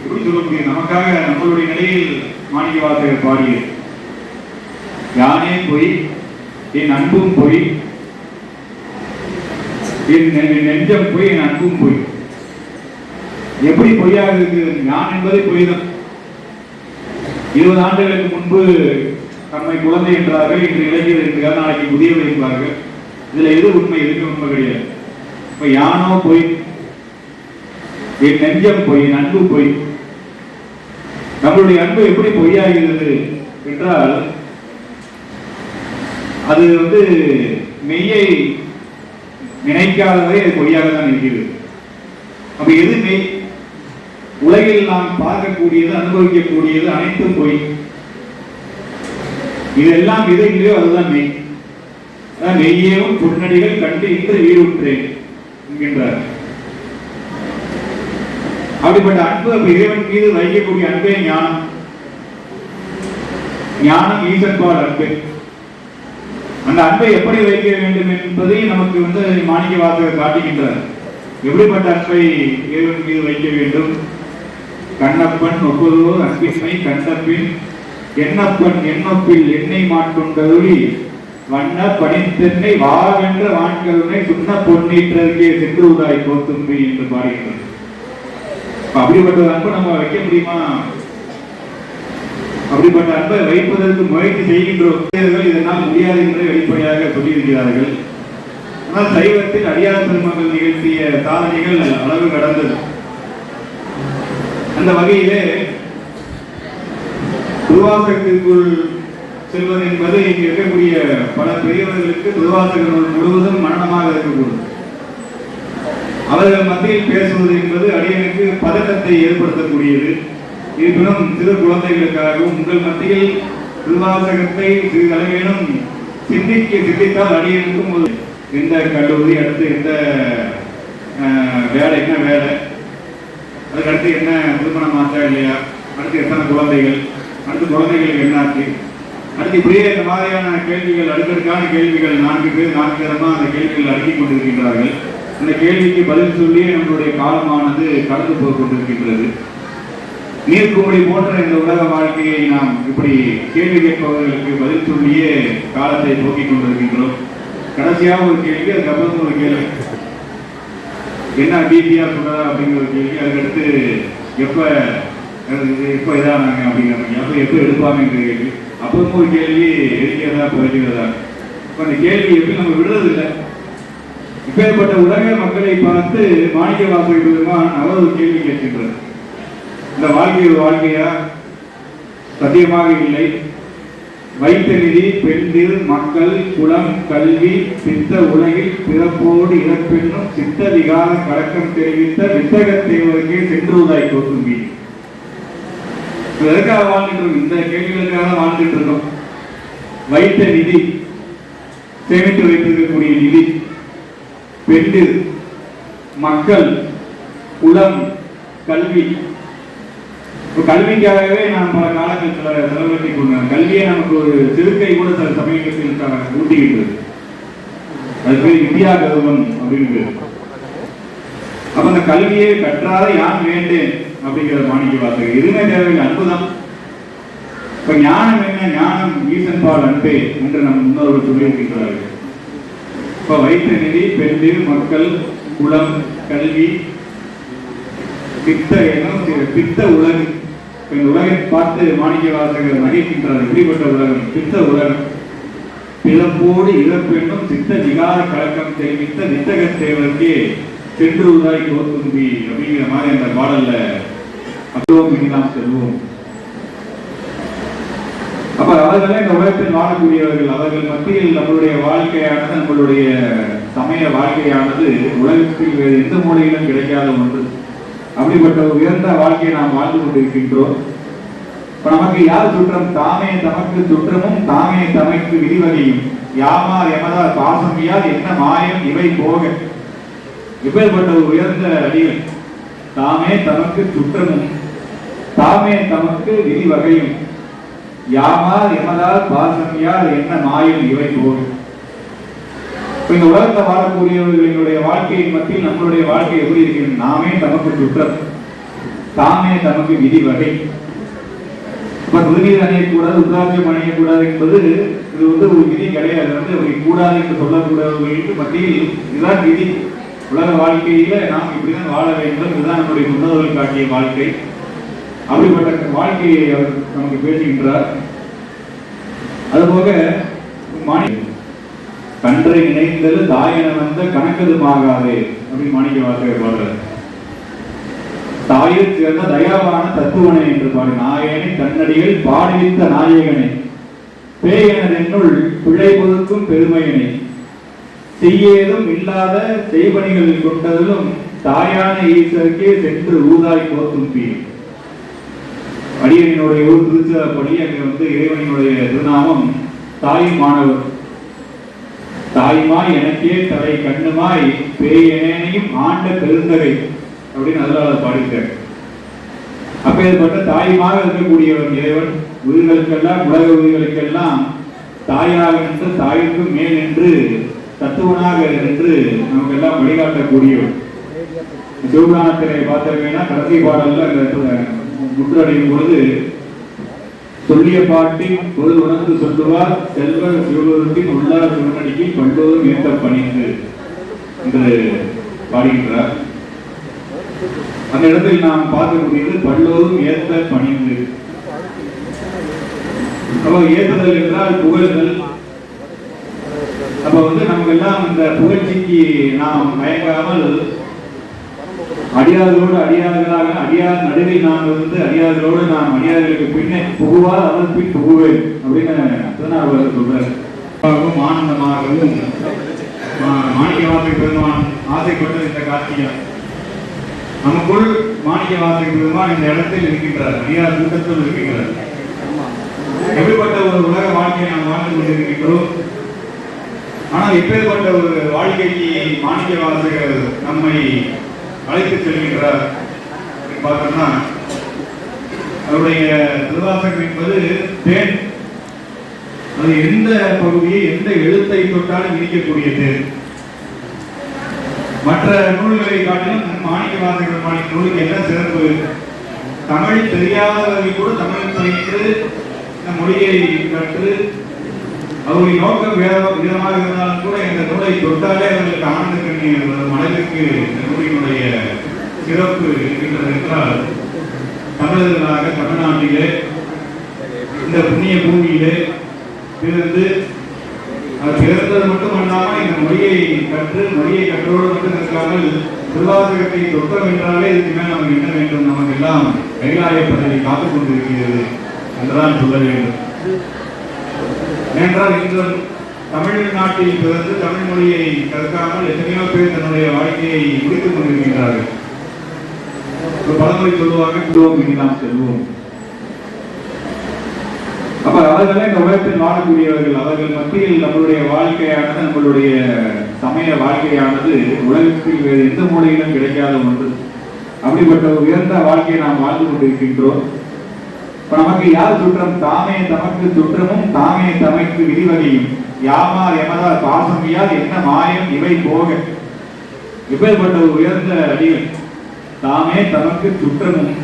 D: எப்படி சொல்ல முடியும்? நமக்காக நம்மளுடைய நிலையில் மாணிக்கவாசகர் பாடியது. யானே போய் என் அன்பும் போய், என் நெஞ்சம் போய் என் அன்பும் போய். எப்படி பொய்யாக இருக்கு? யான் என்பதை பொய் தான். 20 ஆண்டுகளுக்கு முன்பு நம்மை குழந்தை என்றார்கள், இன்று இளைஞர் என்றார், நாளைக்கு புதியவர் என்பார்கள். இதுல எது உண்மை? எதுக்கு உண்மை கிடையாது. இப்ப யானோ போய், என் நெஞ்சம் போய், என் அன்பு போய். நம்மளுடைய அன்பு எப்படி பொய்யாகிறது என்றால், அது மெய்யை நினைக்காதவரை அது பொய்யாக தான் இருக்கிறது. அப்ப எது மெய்? உலகில் நாம் பார்க்கக்கூடியது, அனுபவிக்கக்கூடியது அனைத்தும் பொய். இதெல்லாம் எது இல்லையோ அதுதான் மெய். மெய்யேவும் பொன்னடிகள் கண்டு இன்று வீடுற்றேன் என்கின்றார். அப்படிப்பட்ட அன்பு இறைவன் மீது வைக்கக்கூடிய அன்பே ஞானம். ஞானம் ஈசன்பால் அன்பு. அந்த அன்பை எப்படி வைக்க வேண்டும் என்பதை நமக்கு மாணிக்கவாசகர் காட்டுகின்றார். எப்படிப்பட்ட அன்பை இறைவன் மீது வைக்க வேண்டும்? கண்ணப்பன் ஒப்புதோர் அன்பின்மை கண்டப்பின் எண்ணப்பன் எண்ணப்பில் எண்ணெய் மாட்கொண்டருளி வண்ண பணித்தென்னை வாவென்ற வான்கருணை சுண்ண பொன்னீற்றருகே சென்றுவதாய் போத்தும்பி என்று பாடுகின்றது. அப்படிப்பட்ட அன்பை நம்ம வைக்க முடியுமா? அப்படிப்பட்ட அன்பை வைப்பதற்கு முயற்சி செய்கின்றோம். இதனால் முடியாது என்று வெளிப்படையாக சொல்லியிருக்கிறார்கள். ஆனால் சைவத்தில் அடியார் பெருமக்கள் நிகழ்த்திய சாதனைகள் அளவு கடந்தது. அந்த வகையிலே திருவாசகத்திற்குள் செல்வது என்பது இங்கு இருக்கக்கூடிய பல பெரியவர்களுக்கு திருவாசகர்கள் முழுவதும் மரணமாக இருக்கக்கூடும். அவர்கள் மத்தியில் பேசுவது என்பது அடியனுக்கு பதட்டத்தை ஏற்படுத்தக்கூடியது. இருப்பினும் சிறு குழந்தைகளுக்காகவும் உங்கள் மத்தியில் திருவாசகத்தை சிறிதளவேனும் சிந்தித்தால் அடியனுக்கும் எந்த கல்லூரி, அடுத்து எந்த வேலை, என்ன வேலை, அதுக்கடுத்து என்ன திருமணம் ஆச்சா இல்லையா, அடுத்து எத்தனை குழந்தைகள், அடுத்து குழந்தைகளுக்கு என்ன ஆச்சு, அடுத்து இப்படியே இந்த மாதிரியான கேள்விகள், அடுக்கடுக்கான கேள்விகள் 4 பேர் 4 விதமாக அந்த கேள்விகள் அடுக்கிக் கொண்டிருக்கின்றார்கள். அந்த கேள்விக்கு பதில் சொல்லி நம்மளுடைய காலமானது கடந்து போய் கொண்டிருக்கின்றது. நீர்க்குமிழி போன்ற இந்த உலக வாழ்க்கையை நாம் இப்படி கேள்வி கேட்பவர்களுக்கு பதில் சொல்லியே காலத்தை போக்கிக் கொண்டிருக்கின்றோம். கடைசியாக ஒரு கேள்வி, அதுக்கப்புறம் ஒரு கேள்வி, என்ன பிபியா சொல்றா அப்படிங்கிற ஒரு கேள்வி, அதுக்கடுத்து எப்போ இதானாங்க அப்படிங்கிறாங்க, எப்போ எடுப்பாங்கங்கிற கேள்வி, அப்பவும் ஒரு கேள்வி, எடுக்கிறதா போகிறதா. இப்போ அந்த கேள்வி எப்படி நம்ம விடுறதில்லை. இப்பேற்பட்ட உலக மக்களை பார்த்து மாணிக்கவாசகர் பெருமான் அவர் ஒரு கேள்வி கேட்கின்றார். இந்த வாழ்க்கை ஒரு வாழ்க்கையா? சத்தியமாக இல்லை. வைத்த நிதி, பெண்டில், மக்கள், குலம், கல்வி, சித்த உலகில் பிறப்போடு இறப்பெண்ணும் சித்த விகார கலக்கம் தெரிவித்த வித்தகத்தேவருக்கே சென்றுவதாய் கோத்தும்பி. எதற்காக வாழ்ந்துட்டு இந்த கேள்விகளுக்காக வாழ்ந்துட்டு இருக்கோம். வைத்த நிதி, சேமித்து வைத்திருக்கக்கூடிய நிதி, பெண்டில், மக்கள், குலம், கல்வி. கல்விக்காகவே நாம் பல காலங்கள் செலவழித்துக் கொண்டோம். கல்வியை நமக்கு ஒரு சிறுக்கை கூட சில சமயத்தில் ஊட்டிக்கிட்டு, அது பேர் இந்தியா கௌரவம் அப்படின்னு. அப்ப அந்த கல்வியை கற்றாத யான் வேண்டேன் அப்படிங்கிற மாணிக்கவாசகர். எதுவுமே தேவையில்லை, அன்புதான். இப்ப ஞானம் என்ன? ஞானம் ஈசன் பால் அன்பே என்று நம் முன்னோர்கள் சொல்லியிருக்கிறார்கள். இப்ப வைத்த நிதி, பெண்டில், மக்கள், குலம், கல்வி, பித்த உலகம். இந்த உலகை பார்த்து மாணிக்கவாசகர் நகைக்கின்றார். எப்படிப்பட்ட உலகம்? பித்த உலகம். பிறப்போடு இறப்பெண்ணும் சித்த விகார கலக்கம் தெரிவித்த வித்தகத்தேவருக்கே சென்றுவதாய் கோத்தும்பி அப்படிங்கிற மாதிரி அந்த பாடல்ல அப்போவும் இனி நாம் செல்வோம். அப்ப அவர்களே இந்த உலகத்தில் வாழக்கூடியவர்கள். அவர்கள் மத்தியில் நம்மளுடைய வாழ்க்கையானது, நம்மளுடைய சமய வாழ்க்கையானது உலகத்தில் வேறு எந்த மூலையிலும் கிடைக்காத ஒன்று. அப்படிப்பட்ட உயர்ந்த வாழ்க்கையை நாம் வாழ்ந்து கொண்டிருக்கின்றோம். இப்ப நமக்கு யார் சுற்றம்? தாமே தமக்கு சுற்றமும் தாமே தமக்கு விதிவகையும் யாமார் எமதார் பாசமியார் என்ன மாயம் இவை போக. இப்பேற்பட்ட ஒரு உயர்ந்த அடிகள். தாமே தமக்கு சுற்றமும் தாமே தமக்கு விதிவகையும் யாமார் எமதார் பாசமியார் என்ன மாயம் இவை போக. இந்த உலகத்தை வாழக்கூடியவர்களுடைய வாழ்க்கையின் மத்தியில் நம்மளுடைய வாழ்க்கை எப்படி இருக்கிறது? நாமே தமக்கு சுற்றம், தாமே தமக்கு விதி வகை. புதுநீர் அணியக்கூடாது, உத்ராட்சியம் அணியக்கூடாது என்பது இது ஒரு விதி கிடையாது. அப்படி கூடாது என்று சொல்லக்கூடியவர்களுக்கு மத்தியில் இதுதான் விதி. உலக வாழ்க்கையில நாம் இப்படிதான் வாழ வேண்டும். இதுதான் நம்முடைய முன்னோர்கள் காட்டிய வாழ்க்கை. அப்படிப்பட்ட வாழ்க்கையை அவர் நமக்கு பேசுகின்றார். அதுபோக கன்றை நினைந்தது தாயன வந்த கணக்கதுமாகாதே அப்படின்னு மாணிக்கவாசகர் பாடுறார். தாயில் சேர்ந்த தயாவான தத்துவனை என்று பாடு. நாயனை தன்னடிகள் பாடுவித்த நாயகனை பேயனதென்னுள் பிழை பொறுக்கும் பெருமையனை செய்யேதும் இல்லாத செய்பணிகளில் கொண்டதிலும் தாயான ஈஸ்வருக்கே சென்று ஊதாய் கோத்தும்பி. அடியனுடைய ஊர் திருச்சிராப்பள்ளி. அங்கே இறைவனினுடைய திருநாமம் தாய் மாணவர். தாய்மாய் எனக்கே தலை கண்ணுமாய் பேயனையும் ஆண்ட பெருந்தகை அப்படின்னு அதனால பாடிட்டார். அப்பேற்பட்ட தாய்மாக இருக்கக்கூடியவன் இறைவன். உயிர்களுக்கெல்லாம், உலக உயிர்களுக்கெல்லாம் தாயாக நின்று, தாய்க்கு மேல் நின்று, தத்துவனாக நின்று நமக்கெல்லாம் வழிகாட்டக்கூடியவன். சிவபுராணத்திலே பார்த்தீங்கன்னா கடைசி பாடல்ல முற்றடையும் பொழுது சொல்லிய பாட்டின் பொருள் உணர்ந்து சொல்லுவார் செல்வ சிவபுரத்தின் உள்ளார் சிவனடிக்கு பல்லோரும் ஏற்ற பணிந்து என்று பாடுகின்றார். அந்த இடத்தில் நாம் பார்க்கக்கூடியது பல்லோரும் ஏற்ற பணிந்து. அப்ப ஏற்றுதல் என்றால் புகழ்தல். அப்ப நமக்கு எல்லாம் இந்த புகழ்ச்சிக்கு நாம் மயங்காமல் அடியார்களோடு அடியார்களாக, அடியார் நடுவில் நாம் அடியார்களோடு நாம் அடியார்களுக்கு பின்னே புகுவார் அதன் பின் புகுவேன் அப்படின்னு திருநாவலர் சொல்றார். ஆனந்தமாகவும் மாணிக்கவாசகர் பெருமான் ஆசைப்பட்டது இந்த காட்சியம். நமக்குள் மாணிக்க வாசகர் பெருமான் இந்த இடத்தில் இருக்கின்றார், அடியார் கூட்டத்தில் இருக்கின்றார். எப்படிப்பட்ட ஒரு உலக வாழ்க்கையை நாம் வாழ்ந்து கொண்டிருக்கின்றோம். ஆனால் இப்பேற்பட்ட ஒரு வாழ்க்கைக்கு மாணிக்க வாசகர் நம்மை அழைத்து செல்கின்றார் பார்த்தோம்னா, அவருடைய திருவாசகம் என்பது தேன். அது எந்த பகுதியை எந்த எழுத்தை தொட்டாலும் இனிக்கக்கூடியது. மற்ற நூல்களை காட்டிலும் மாணிக்க வாசகர் நூலுக்கு என்ன சிறப்பு? தமிழ் தெரியாதவர்கள் கூட தமிழ் பயின்று இந்த மொழியை கற்று அவருடைய நோக்கம் விதமாக இருந்தாலும் கூட இந்த நூலை தொட்டாலே அவர்களுக்கு ஆனந்த கண்ணீர் வரும் அளவிற்கு இந்த நூலினுடைய சிறப்பு இருக்கின்றது என்றால், தமிழர்களாக தமிழ்நாட்டிலே இந்த புண்ணிய பூமியிலே பிறந்து அது பிறந்தது மட்டுமல்லாமல் இந்த மொழியை கற்றோடு மட்டும் இருக்காமல் திருவாசகத்தை தொட்டம் என்றாலே இதுக்கு மேல் நமக்கு என்ன வேண்டும்? நமக்கு எல்லாம் கைலாய பதவி காத்துக் கொண்டிருக்கிறது என்றுதான் சொல்ல வேண்டும். ஏனென்றால் இன்றும் தமிழ்நாட்டில் பிறந்து தமிழ் மொழியை கற்காமல் எத்தனையோ பேர் தன்னுடைய வாழ்க்கையை முடித்துக் கொண்டிருக்கின்றார்கள். பழமொழி சொல்லுவாங்க, நாம் செல்வோம். அப்ப அவர்களே இந்த உலகத்தில் வாழக்கூடியவர்கள். அவர்கள் மத்தியில் நம்மளுடைய வாழ்க்கையானது, நம்மளுடைய சமய வாழ்க்கையானது உலகத்தில் வேறு எந்த மூலையிலும் கிடைக்காத ஒன்று. அப்படிப்பட்ட ஒரு உயர்ந்த வாழ்க்கையை நாம் வாழ்ந்து கொண்டிருக்கின்றோம். இப்ப நமக்கு யார் சுற்றம்? தாமே தமக்கு சுற்றமும் தாமே தமக்கு விதிவகையும் யாமார் எமதார் பாசமியார் என்ன மாயம் இவை போக. இப்பேற்பட்ட ஒரு உயர்ந்த அடிகள். தாமே தமக்கு சுற்றமும்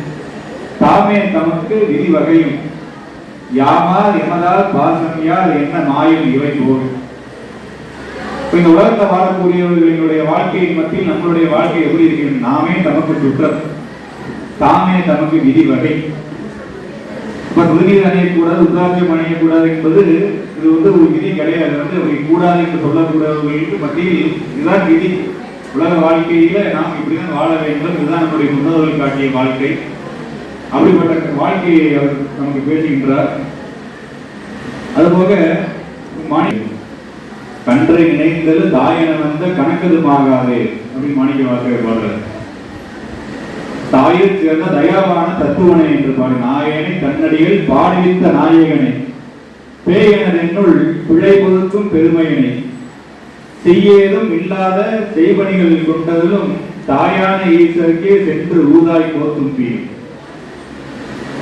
D: தாமே தமக்கு விதிவகையும் யாமார் எமதார் பாசமியார் என்ன மாயம் இவை போக. இந்த உலகத்தில் வாழக்கூடியவர்களினுடைய வாழ்க்கையின் மத்தியில் நம்மளுடைய வாழ்க்கை எப்படி இருக்கிறது? நாமே தமக்கு சுற்றம், தாமே தமக்கு விதிவகை. உதவியில் அணையக்கூடாது, உத்தாட்சியம் அணையக்கூடாது என்பது இது ஒரு விதி கிடையாது. அப்படி கூடாது என்று சொல்லக்கூடாதவர்களுக்கு மத்தியில் இதுதான் விதி. உலக வாழ்க்கையில நாம் இப்படிதான் வாழ வேண்டும். இதுதான் நம்முடைய முன்னோர்கள் காட்டிய வாழ்க்கை. அப்படிப்பட்ட வாழ்க்கையை அவர் நமக்கு பேசுகின்றார். அதுபோக கன்றை நினைந்தது தாயன வந்த கணக்கதுமாகாதே அப்படின்னு மாணிக்க வாசகர் பாடுறார். தாயில் சேர்ந்த தயாவான தத்துவனை என்று பாடு நாயகனை தன்னடிகள் பாடுவித்த நாயகனை பேயனதென்னுள் பிழை பொறுக்கும் பெருமையனை செய்யேதும் இல்லாத செய்பணிகள் கொண்டதிலும் தாயான ஈஸ்வருக்கே சென்று ஊதாய் கோத்தும் பீர்.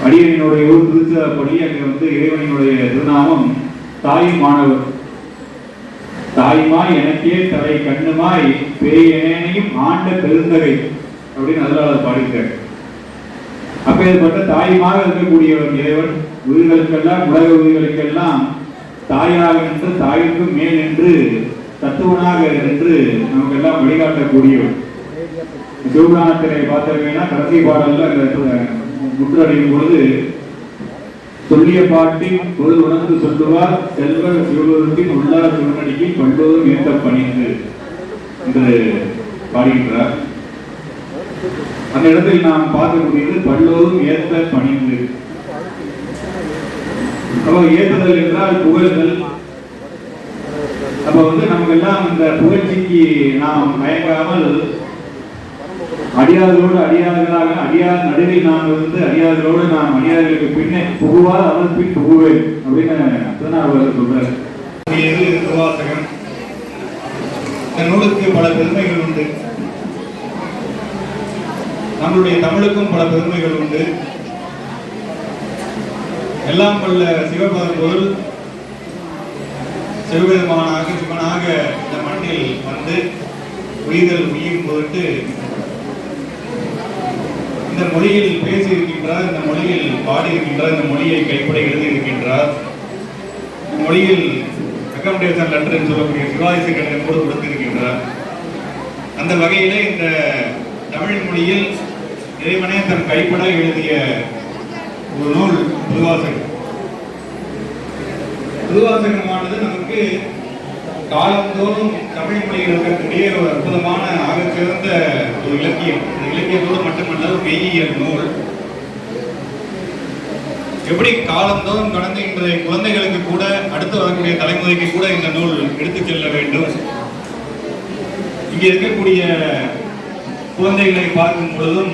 D: அடியனுடைய ஊர் திருச்சிராப்பள்ளி. அங்கே இறைவனினுடைய திருநாமம் தாயும் மாணவர். தாய்மாய் எனக்கே தலை கண்ணுமாய் பேயனையும் ஆண்ட பெருந்தகை அப்படின்னு அதனால பாடிக்கிறார். அப்பேற்பட்ட தாயுமாக இருக்கக்கூடியவர் இறைவன். உயிர்களுக்கெல்லாம் உலக உயிர்களுக்கெல்லாம் தாயாக நின்று தாய்க்கும் மேல் நின்று தத்துவனாக நின்று நமக்கெல்லாம் வழிகாட்டக்கூடியவர். சிவபுராணத்தினை பார்த்தீங்கன்னா கடைசி பாடல்ல முற்றடையும் பொழுது சொல்லிய பாட்டின் பொருள் உணர்ந்து சொல்லுவார் செல்வர் சிவபுரத்தின் உள்ளார் சிவனடிக்கு பண்டோதும் ஏற்ற பணிந்து என்று பாடுகின்றார். அந்த இடத்தில் நாம் பார்க்கக்கூடியது பல்லோரும் ஏற்ற பணிந்து. அப்போ ஏற்றுதல் என்றால் புகழ்தல். அப்ப நமக்கு எல்லாம் இந்த புகழ்ச்சிக்கு நாம் மயங்காமல் அடியார்களோடு அடியார்களாக அடியார் நடுவில் நாம் அடியார்களோடு நாம் அடியார்களுக்கு பின்னே புகுவார் அவர் பின் புகுவேன் அப்படின்னு அவர் சொல்றார். திருவாசகம் இந்த நூலுக்கு பல பெருமைகள் உண்டு. நம்மளுடைய தமிழுக்கும் பல பெருமைகள் உண்டு. எல்லாம் வல்ல சிவபதம் பொருள் சிவபெருமானாக சிவனாக இந்த மண்ணில் வந்து உயிர்கள் உயிர் பொருட்டு இந்த மொழியில் பேசியிருக்கின்றார், இந்த மொழியில் பாடியிருக்கின்றார், இந்த மொழியை கைப்பட எழுதியிருக்கின்றார். இந்த மொழியில் ரெக்கமெண்டேஷன் லெட்டர் என்று சொல்லக்கூடிய சிவாஜி கடிதம் கூட கொடுத்திருக்கின்றார். அந்த வகையிலே இந்த தமிழ் மொழியில் இறைவனே தன் கைப்பட எழுதிய ஒரு நூல் திருவாசகம். திருவாசகமானது நமக்கு காலந்தோறும் தமிழ் மொழியில் இருக்கக்கூடிய ஒரு அற்புதமான ஆகச்சிறந்த ஒரு இலக்கியம். இந்த இலக்கியத்தோடு மட்டுமல்ல ஒரு மெய்யியல் நூல். எப்படி காலந்தோறும் கடந்து இன்றைய குழந்தைகளுக்கு கூட அடுத்து வரக்கூடிய தலைமுறைக்கு கூட இந்த நூல் எடுத்துச் செல்ல வேண்டும். இங்கே இருக்கக்கூடிய குழந்தைகளை பார்க்கும் பொழுதும்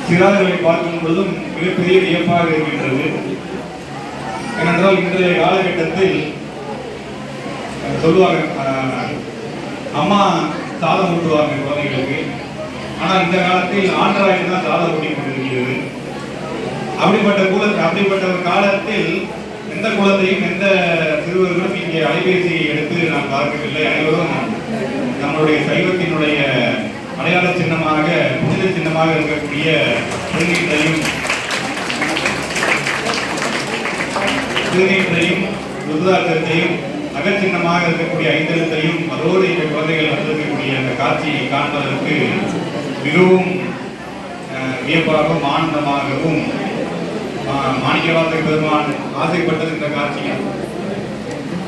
D: சிறார்களை பார்க்கும் பொழுதும் மிகப்பெரிய வியப்பாக இருக்கின்றது. ஏனென்றால் இன்றைய காலகட்டத்தில் சொல்லுவாங்க, அம்மா சாதம் ஊட்டுவாங்க குழந்தைகளுக்கு. ஆனால் இந்த காலத்தில் ஆண்ட்ராய்டு தான் சாதம் ஊட்டி கொண்டிருக்கிறது. அப்படிப்பட்ட ஒரு காலத்தில் எந்த குழந்தையும் எந்த சிறுவர்களும் இங்கே அலைபேசியை எடுத்து நாம் பார்க்கவில்லை. அனைவரும் நம்மளுடைய சைவத்தினுடைய அடையாள சின்னமாக, புனித சின்னமாக இருக்கக்கூடிய திருநீற்றையும் ருத்ராட்சத்தையும் நகச்சின்னமாக இருக்கக்கூடிய ஐந்தெழுத்தையும் அதோடு இந்த குழந்தைகள் வந்திருக்கக்கூடிய அந்த காட்சியை காண்பதற்கு மிகவும் வியப்பாகவும் ஆனந்தமாகவும் மாணிக்கவாசக பெருமான் ஆசைப்பட்டது இந்த காட்சியில்.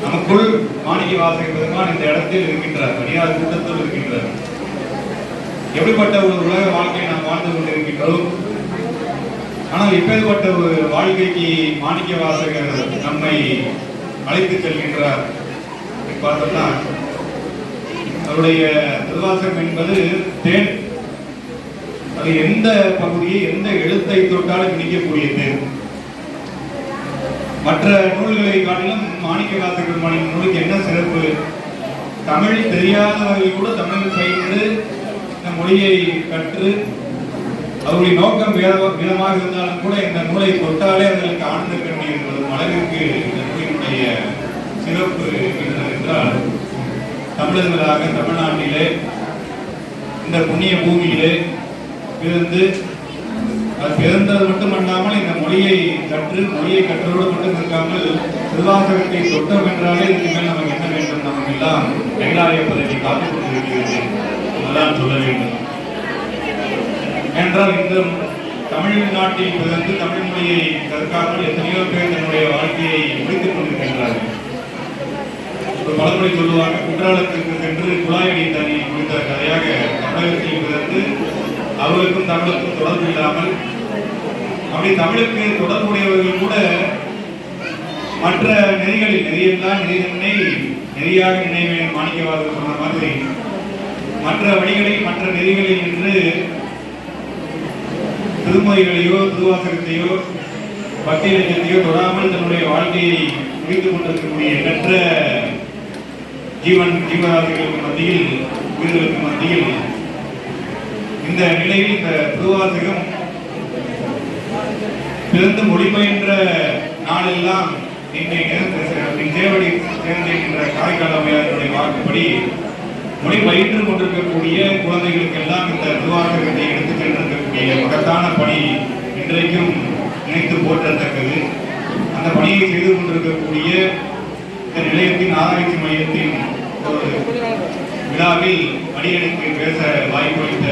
D: நமக்குள் மாணிக்கவாசக பெருமான் இந்த இடத்தில் இருக்கின்றார், தனியார் கூட்டத்தில் இருக்கின்றார். எப்படிப்பட்ட ஒரு உலக வாழ்க்கையை நாம் வாழ்ந்து கொண்டிருக்கின்றோம். ஆனால் இப்பேற்பட்ட ஒரு வாழ்க்கைக்கு மாணிக்கவாசகர் நம்மை அழைத்து செல்கின்றார். பார்த்தோம்னா அவருடைய திருவாசகம் என்பது தேன். அது எந்த பகுதியை, எந்த எழுத்தை தொட்டாலும் இணைக்கக்கூடிய தேன். மற்ற நூல்களை காட்டிலும் மாணிக்கவாசக பெருமானின் நூலுக்கு என்ன சிறப்பு? தமிழ் தெரியாதவர்கள் கூட தமிழ் பயின்று இந்த மொழியை கற்று அவருடைய நோக்கம் விதமாக இருந்தாலும் கூட இந்த நூலை தொட்டாலே அவர்களுக்கு ஆனந்த கண்ணீர் வரும் அளவிற்கு இந்த நூலினுடைய சிறப்பு என்றால், தமிழர்களாக தமிழ்நாட்டிலே இந்த புண்ணிய பூமியிலே பிறந்து அது பிறந்தது மட்டுமல்லாமல் இந்த மொழியை கற்றோடு மட்டும் இருக்காமல் திருவாசகத்தை தொட்டம் என்றாலே இதுக்கு மேல் நமக்கு என்ன வேண்டும்? நமக்கு எல்லாம் கைலாய பதவி காத்துக் கொண்டிருக்கிறது என்றுதான் சொல்ல வேண்டும். என்றால் இந்த தமிழ்நாட்டில் பிறந்து தமிழ் மொழியை கற்காமல் எத்தனையோ பேர் தன்னுடைய வாழ்க்கையை முடித்துக் கொண்டிருக்கின்றார்கள். ஒரு பழமொழி சொல்லுவாங்க, குற்றாலத்திற்கு சென்று குழாயடி தண்ணி குடித்த கதையாக தமிழகத்தில் பிறந்து அவர்களுக்கும் தமிழுக்கும் தொடர்பு இல்லாமல், அப்படி தமிழுக்கு தொடர்புடையவர்கள் கூட மற்ற நெறிகளில் நெறியெல்லாம் நெறியாக நினைவேன் மாணிக்கவாசகர் சொன்ன மாதிரி மற்ற வழிகளில் மற்ற நெறிகளில் நின்று திருமொழிகளையோ திருவாசகத்தையோ பக்தி இலக்கியத்தையோ தொடாமல் தன்னுடைய வாழ்க்கையை முடித்துக் கொண்டிருக்கக்கூடிய எண்ணற்ற ஜீவராசிகளுக்கு மத்தியில், உயிர்களுக்கு மத்தியில் இந்த நிலையில் இந்த திருவாசகம் பிறந்து மொழிபெயன்ற நாளெல்லாம் தேவடி சேர்ந்திருக்கின்ற காரைக்கால் அம்மையாருடைய வாக்குப்படி மொழிபெயர்ந்து கொண்டிருக்கக்கூடிய குழந்தைகளுக்கெல்லாம் இந்த திருவாசகத்தை எடுத்துச் சென்றிருக்கக்கூடிய மகத்தான பணி இன்றைக்கும் நினைத்து போற்றத்தக்கது. அந்த பணியை செய்து கொண்டிருக்கக்கூடிய இந்த நிலையத்தின் ஆராய்ச்சி மையத்தின் ஒரு விழாவில் அடியனுக்கு பேச வாய்ப்பளித்த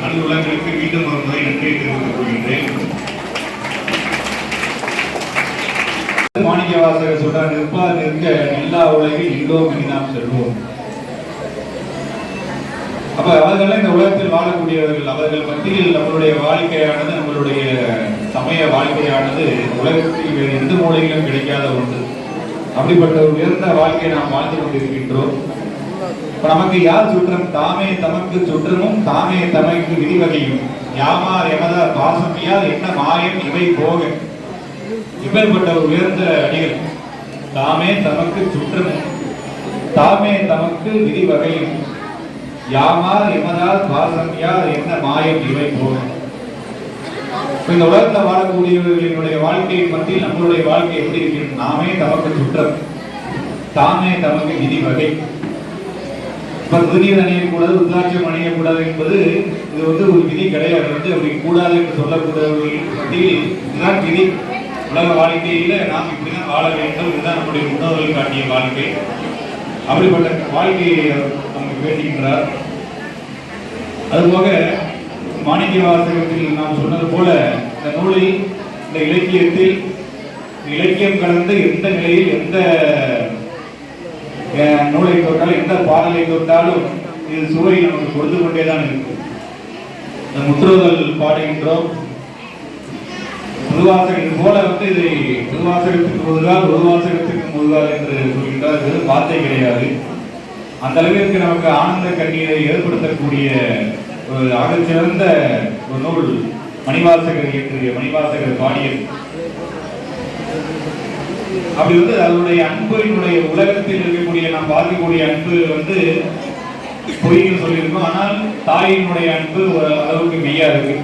D: நல்லுள்ளங்களுக்கு மீண்டும் ஒரு முறை நன்றியை தெரிவித்துக் கொள்கின்றேன். மாணிக்கவாசகர் சொல்றார், நிற்பார் நிற்க எல்லா உலகில் இன்றோம் இனி நாம் செல்வோம். அப்ப அவர்கள் இந்த உலகத்தில் வாழக்கூடியவர்கள், அவர்கள் மத்தியில் நம்மளுடைய வாழ்க்கையானது, நம்மளுடைய சமய வாழ்க்கையானது உலகத்தில் வேறு எந்த மூலையிலும் கிடைக்காத ஒன்று. அப்படிப்பட்ட ஒரு உயர்ந்த வாழ்க்கையை நாம் வாழ்ந்து கொண்டிருக்கின்றோம். நமக்கு யார் சுற்றம்? தாமே தமக்கு சுற்றமும் தாமே தமக்கு விதிவகையும் யாமார் எமதார் பாசமியார் என்ன மாயம் இவை போக. இப்பேற்பட்ட ஒரு உயர்ந்த அடிகள். தாமே தமக்கு சுற்றமும் தாமே தமக்கு விதிவகையும் யாமார் எமதார் பாசமியார் என்ன மாயம் இவை போக. இந்த உலகத்தில் வாழக்கூடியவர்களினுடைய வாழ்க்கையை பற்றி நம்மளுடைய வாழ்க்கை எப்படி இருக்கிறது? நாமே தமக்கு சுற்றம், தாமே தமக்கு விதி வகை. திருநீர் அணியக்கூடாது, ருத்ராட்சம் அணியக்கூடாது என்பது இது ஒரு விதி கிடையாது. அப்படி கூடாது என்று சொல்லக்கூடியவர்கள் மத்தியில் இதுதான் விதி. உலக வாழ்க்கையில நாம் இப்படிதான் வாழ வேண்டும், இதுதான் நம்முடைய முன்னோர்கள் காட்டிய வாழ்க்கை. அப்படிப்பட்ட வாழ்க்கையை நமக்கு பேசுகின்றார். அதுபோக மாணிக்கவாசகத்தில் நாம் சொன்னது போல இந்த நூலில், இந்த இலக்கியத்தில், இலக்கியம் கலந்து எந்த நிலையில் எந்த நூலை தொட்டாலும், எந்த பாடலை தொட்டாலும் இது சுவை நமக்கு கொடுத்து கொண்டேதான் இருக்கு. இந்த முற்றுதல் பாடுகின்றோம். திருவாசகம் இது போல இதை திருவாசகத்துக்கு முதுகால், ஒரு வாசகத்துக்கு முதுகால் என்று சொல்கின்றார். இது வார்த்தை கிடையாது. அந்த அளவிற்கு நமக்கு ஆனந்த கண்ணீரை ஏற்படுத்தக்கூடிய ஒரு ஆகச்சிறந்த ஒரு நூல் மணிவாசகர் இயற்றிய மணிவாசகர் பாடியது. அப்படி வந்து அதனுடைய அன்பினுடைய உலகத்தில் இருக்கக்கூடிய நாம் பார்க்கக்கூடிய அன்பு வந்து பொய்ன்னு சொல்லியிருக்கோம். ஆனால் தாயினுடைய அன்பு ஒரு அளவுக்கு மெய்யா இருக்கு.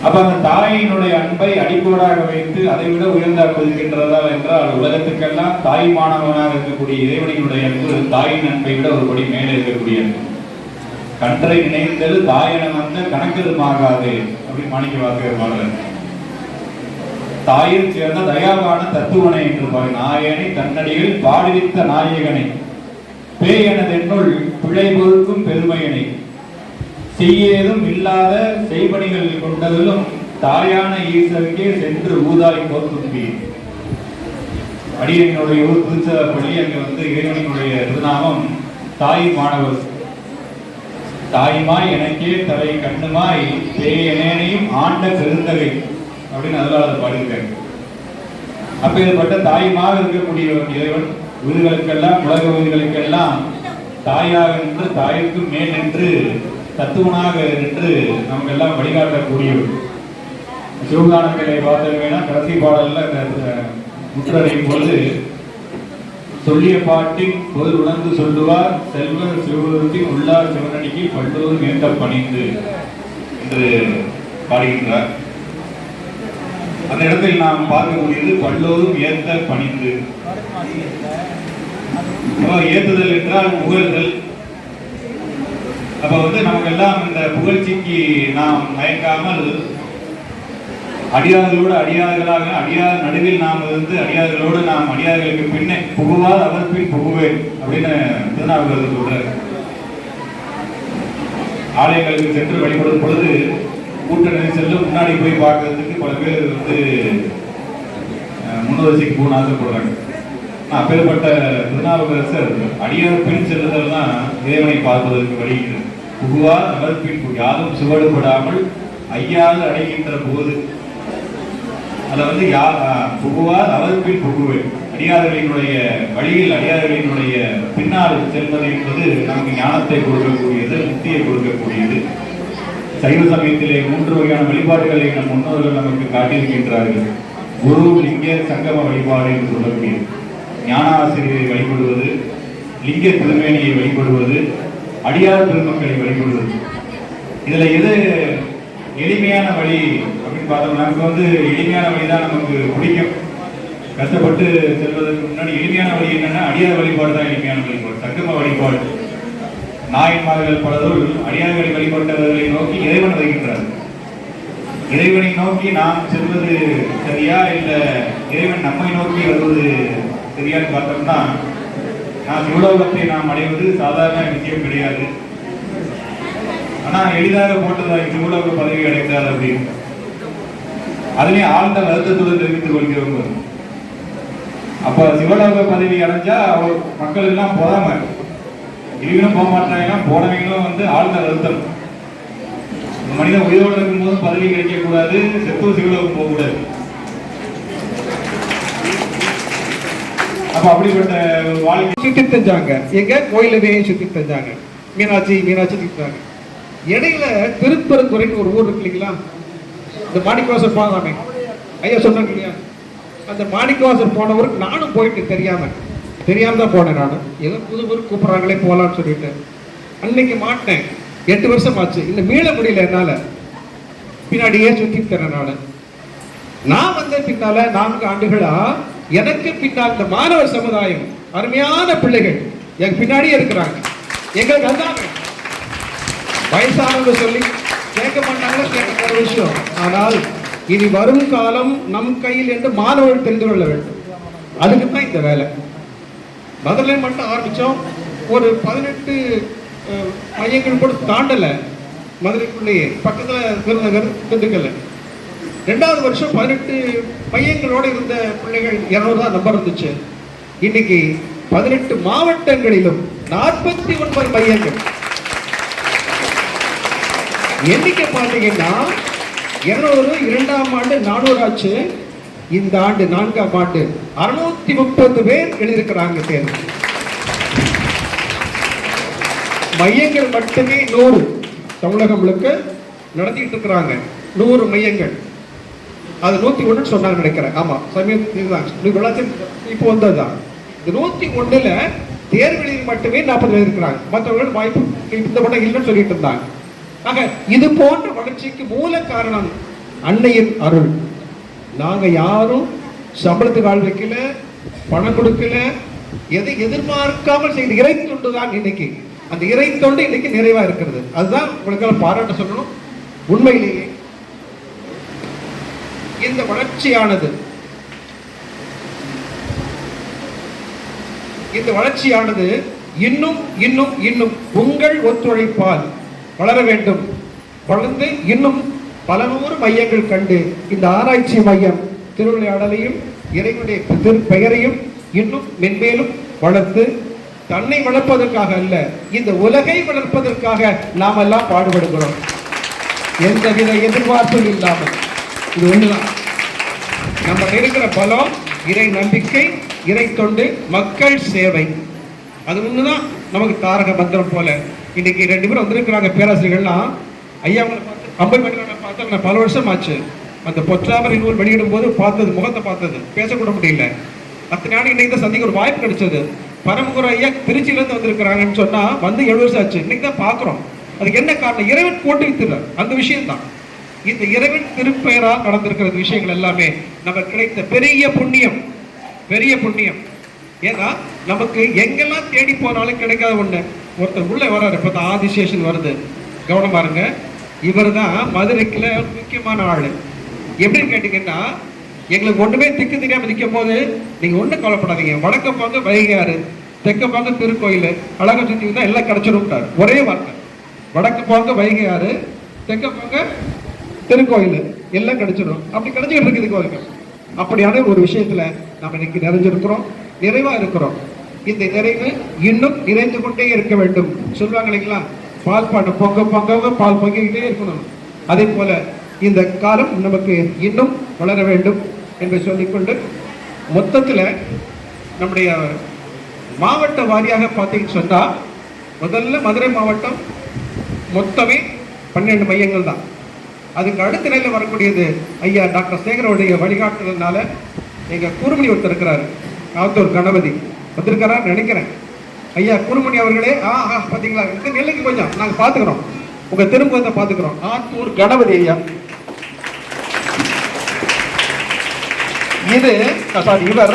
D: அப்ப அந்த தாயினுடைய அன்பை அடிக்கோடாக வைத்து அதை விட உயர்ந்த அன்பு இருக்கின்றதா என்றால், உலகத்துக்கெல்லாம் தாய் மாணவனாக இருக்கக்கூடிய இறைவனினுடைய அன்பு தாயின் அன்பை விட ஒரு படி மேலே இருக்கக்கூடிய அன்பு. கன்றை நினைத்தது தாயன வந்த கணக்கெதுமாகாது அப்படின்னு மாணிக்கவாசகர் பாடுறார். தாயில் சேர்ந்த தயாவான தத்துவனை என்று பாரு நாயனை தன்னடியில் பாடுவித்த நாயகனை பேயனதென்னுள் பிழை பொறுக்கும் பெருமையனை செய்யேதும் இல்லாத செய்பணிகள் கொண்டதிலும் தாயான ஈசருக்கே சென்று ஊதாய் போர்த்தும்பி. அடியனுடைய ஊர் புதுச்சப்பள்ளி. அங்க வந்து இறைவனினுடைய திருநாமம் தாய் மாணவர். தாயுமாய் எனக்கே தலை கண்ணுமாய் பேயனேனையும் ஆண்ட பெருந்தகை அப்படின்னு அதெல்லாம் அதை பாடியிருக்காங்க. அப்பேற்பட்ட தாயுமாக இருக்கக்கூடிய இறைவன் உயிர்களுக்கெல்லாம் உலக உயிர்களுக்கெல்லாம் தாயாக நின்று தாய்க்கு மேல் நின்று தத்துவனாக நின்று நமக்கெல்லாம் வழிகாட்டக்கூடியவர். சிவகானத்திலே பார்த்தீங்கன்னா கடைசி பாடல்ல முற்றடையும் பொழுது சொல்லிய பாட்டின் பொருள் உணர்ந்து சொல்லுவார் செல்வர் சிவபுரத்தின் உள்ளார் சிவனடிக்கு பல்லூர் மேற்க பணிந்து என்று பாடுகின்றார். அந்த இடத்தில் நாம் பார்க்கக்கூடியது பல்லோரும் ஏத்த பணிந்து. ஏத்துதல் என்றால் புகழ்தல். அப்ப வந்து நமக்கெல்லாம் இந்த புகழ்ச்சிக்கு நாம் மயக்காமல் அடியார்களோடு அடியார்களாக அடியார் நடுவில் நாம் இருந்து அடியார்களோடு நாம் அடியார்களுக்கு பின்னே புகுவார் அவர் பின் புகுவேன் அப்படின்னு திருநாவுக்கரசர் சொல்றார். ஆலயங்களுக்கு சென்று வழிபடும் பொழுது கூட்ட நெரிசல்ல முன்னாடி போய் பார்க்கறதுக்கு பல பேர் வந்து முன்வரிசைக்கு போகணும் ஆசைப்படுறாங்க. அப்பேற்பட்ட திருநாவுக்கரசர் அடியார் பின் செல்லுதல் தான் இறைவனை பார்ப்பதற்கு வழி. புகுவார் அவர் பின் யாரும் சுவடுபடாமல் ஐயாது அடைகின்ற போது அதை வந்து புகுவார் அவர் பின் புகுவேன். அடியார்களினுடைய வழியில் அடியார்களினுடைய பின்னால் செல்வது என்பது நமக்கு ஞானத்தை கொடுக்கக்கூடியது, முக்தியை கொடுக்கக்கூடியது. சைவ சமயத்திலே 3 வகையான வழிபாடுகளை நம் முன்னோர்கள் நமக்கு காட்டியிருக்கின்றார்கள். குரு லிங்க சங்கம வழிபாடு என்று சொல்லக்கூடியது. ஞானாசிரியரை வழிபடுவது, லிங்க திருமேனியை வழிபடுவது, அடியார் பெருமக்களை வழிபடுவது. இதுல எது எளிமையான வழி அப்படின்னு பார்த்தோம்னா, நமக்கு வந்து எளிமையான வழிதான் நமக்கு பிடிக்கும். கஷ்டப்பட்டு செல்வதற்கு முன்னாடி எளிமையான வழி என்னன்னா அடியார் வழிபாடு தான் எளிமையான வழிபாடு, சங்கம வழிபாடு. நாயன்மார்கள் பலரும் அடியார்களை வழிபட்டவர்களை நோக்கி இறைவன் வருகின்றார். இறைவனை நோக்கி நாம் செல்வது சரியா இல்ல இறைவன் நம்மை நோக்கி வருவது சரியான்னு பார்த்தோம்னா, சிவலோகத்தை நாம் அடைவது சாதாரண விஷயம் கிடையாது. ஆனா எளிதாக போட்டதாக சிவலோக பதவி அடைந்தார் அப்படின்னு அதுலயும் ஆழ்ந்த வருத்தத்துடன் தெரிவித்துக் கொள்கிறவங்க. அப்ப சிவலோக பதவி அடைஞ்சா மக்கள் எல்லாம் போதாம இவங்களும் போக மாட்டாங்க, போனவங்களும் வந்து ஆழ்ந்த வருத்தம். மனிதன் உயிரோடு இருக்கும் போது பதவி கிடைக்க கூடாது, செத்து சிவலோகம் போக கூடாது. அப்ப அப்படிப்பட்ட ஒரு வாழ்க்கை
E: சுத்தி தந்தாங்க. எங்க கோயிலவே சுத்தி தந்தாங்க, மீனாட்சி சுத்திட்டாங்க. இடையில திருப்பரங்குறைன்னு ஒரு ஊர் இருக்கு இல்லைங்களா, இந்த மாணிக்கவாசர் போனாமே ஐயா சொன்னாங்க இல்லையா, அந்த மாணிக்கவாசர் போனவருக்கு நானும் போயிட்டு தெரியாம தான் போனேன். நானும் ஏதோ புது கூப்பிட்றாங்களே போகலான்னு சொல்லிட்டு அன்னைக்கு மாட்டேன். 8 வருஷம் ஆச்சு, இன்னும் மீள முடியல என்னால. பின்னாடியே சுத்தி தரேன். நான் வந்த பின்னால 4 ஆண்டுகளா எனக்கு பின்னால் இந்த மாணவர் சமுதாயம் அருமையான பிள்ளைகள் எங்க பின்னாடியே இருக்கிறாங்க. எங்களுக்கு அதான் வயசானவங்க சொல்லி கேட்க மாட்டாங்க, கேட்க விஷயம். ஆனால் இனி வரும் காலம் நம் கையில் என்று மாணவர்கள் தெரிந்து கொள்ள வேண்டும். அதுக்கு தான் இந்த வேலை. முதல்ல மட்டும் ஆரம்பிச்சோம், ஒரு 18 மையங்கள் கூட தாண்டல, மதுரைக்குள்ளேயே பக்கத்துல விருதுநகர், திண்டுக்கல். 2வது வருஷம் 18 மையங்களோடு இருந்த பிள்ளைகள் 200 தான் நம்பர் இருந்துச்சு. இன்னைக்கு 18 மாவட்டங்களிலும் 49 மையங்கள். எண்ணிக்கை பார்த்தீங்கன்னா 200 2ஆம் ஆண்டு 400 ஆச்சு. இந்த ஆண்டு 4ஆம் ஆண்டு 630 பேர் எழுதியிருக்கிறாங்க தேர்வு. மையங்கள் மட்டுமே 100 தமிழகம் முழுக்க நடத்திட்டு இருக்கிறாங்க. 100 மையங்கள். அது 101 சொன்னாங்க நினைக்கிறேன். ஆமா, சமீபம் இப்போ வந்ததுதான். இந்த 101ல தேர்வெளியில் மட்டுமே 40 பேர் இருக்கிறாங்க. மற்றவர்கள் வாய்ப்பு இந்த படம் இல்லைன்னு சொல்லிட்டு இருந்தாங்க. ஆக இது போன்ற வளர்ச்சிக்கு மூல காரணம் அன்னையின் அருள். நாங்க யாரும் சம்பளத்துக்கு ஆள் வைக்கல, பணம் கொடுக்கல, எதை எதிர்பார்க்காமல் செய்த இறை தொண்டு தான் இன்னைக்கு. அந்த இறை தொண்டு இன்னைக்கு நிறைவா இருக்கிறது. அதுதான் உங்களுக்கு பாராட்ட சொல்லணும். உண்மையிலேயே இந்த வளர்ச்சியானது இன்னும் இன்னும் இன்னும் உங்கள் ஒத்துழைப்பால் வளர வேண்டும். வளர்ந்து இன்னும் பல 100 மையங்கள் கண்டு இந்த ஆராய்ச்சி மையம் திருவிளையாடலையும் இறைவனுடைய பெயரையும் இன்னும் மென்மேலும் வளர்த்து தன்னை வளர்ப்பதற்காக அல்ல, இந்த உலகை வளர்ப்பதற்காக நாம் எல்லாம் பாடுபடுகிறோம். எந்தவித எதிர்பார்ப்பும் இல்லாமல். இது ஒண்ணுதான் நம்ம இருக்கிற பலம். இறை நம்பிக்கை, இறை தொண்டு, மக்கள் சேவை. அது ஒண்ணுதான் நமக்கு தாரக மந்திரம் போல. இன்னைக்கு 2 பேரும் வந்திருக்கிறாங்க பேராசிரியர்கள்லாம். ஐயா அவங்களை பார்த்து பல வருஷம் ஆச்சு. அந்த பொற்றாமரை நூல் வெளியிடும் போது பார்த்தது, முகத்தை பார்த்தது, பேசக்கூட முடியல. அத்தனை நாள் இன்னைக்கு தான் சந்திக்க ஒரு வாய்ப்பு கிடைச்சது. பரமகுரு ஐயா திருச்சியிலேருந்து வந்திருக்கிறாங்கன்னு சொன்னா வந்து 7 வருஷம் ஆச்சு. இன்னைக்கு தான் பார்க்குறோம். அதுக்கு என்ன காரணம்? இறைவன் போட்டு வைத்துறார். அந்த விஷயம் தான். இந்த இறைவன் திருப்பெயரால் நடந்திருக்கிற விஷயங்கள் எல்லாமே நமக்கு கிடைத்த பெரிய புண்ணியம். பெரிய புண்ணியம். ஏன்னா நமக்கு எங்கெல்லாம் தேடி போனாலும் கிடைக்காத ஒண்ணு. ஒருத்தர் உள்ள வர்றாரு, இப்போ ஆதிசேஷன் வருது, கவனமா இருங்க. இவர் தான் மதுரைக்குல முக்கியமான ஆளு. எப்படின்னு கேட்டீங்கன்னா, எங்களுக்கு ஒண்ணுமே திக்கு தெரியாம நிற்கும் போது நீங்க ஒன்றும் கவலைப்படாதீங்க, வடக்க போங்க வைகையாறு, தெற்க போங்க திருக்கோயில், அழகா சுற்றி வந்தா எல்லாம் கிடைச்சிடும். ஒரே வார்த்தை, வடக்கு போங்க வைகையாறு, தெற்க போங்க திருக்கோயில், எல்லாம் கிடைச்சிடும். அப்படி கிடைச்சிட்டு இருக்குது கோயில்கள். அப்படியான ஒரு விஷயத்துல நம்ம இன்னைக்கு நிறைஞ்சிருக்கிறோம், நிறைவா இருக்கிறோம். இந்த நிறைவு இன்னும் நிறைந்து கொண்டே இருக்க வேண்டும். சொல்லுவாங்க இல்லைங்களா, பால் பாட்டு பொங்க பொங்க பால் பொங்கிக்கிட்டே இருக்கணும். அதே போல இந்த காலம் நமக்கு இன்னும் வளர வேண்டும் என்று சொல்லிக்கொண்டு, மொத்தத்தில் நம்முடைய மாவட்ட வாரியாக பார்த்தீங்கன்னு சொன்னா, முதல்ல மதுரை மாவட்டம் மொத்தமே 12 மையங்கள் தான். அதுக்கு அடுத்த நிலையில் வரக்கூடியது ஐயா டாக்டர் சேகரோடைய வழிகாட்டுறதுனால எங்க குருமணி ஒருத்தர் இருக்கிறாரு, ஆத்தூர் கணபதி வந்திருக்கிறார் நினைக்கிறேன். ஐயா குருமணி அவர்களே, பாத்தீங்களா, இந்த நிலைக்கு கொஞ்சம் நாங்க பாத்துக்கிறோம், உங்க திரும்ப பாத்துக்கிறோம். ஆத்தூர் கணபதி ஐயா, இது இவர்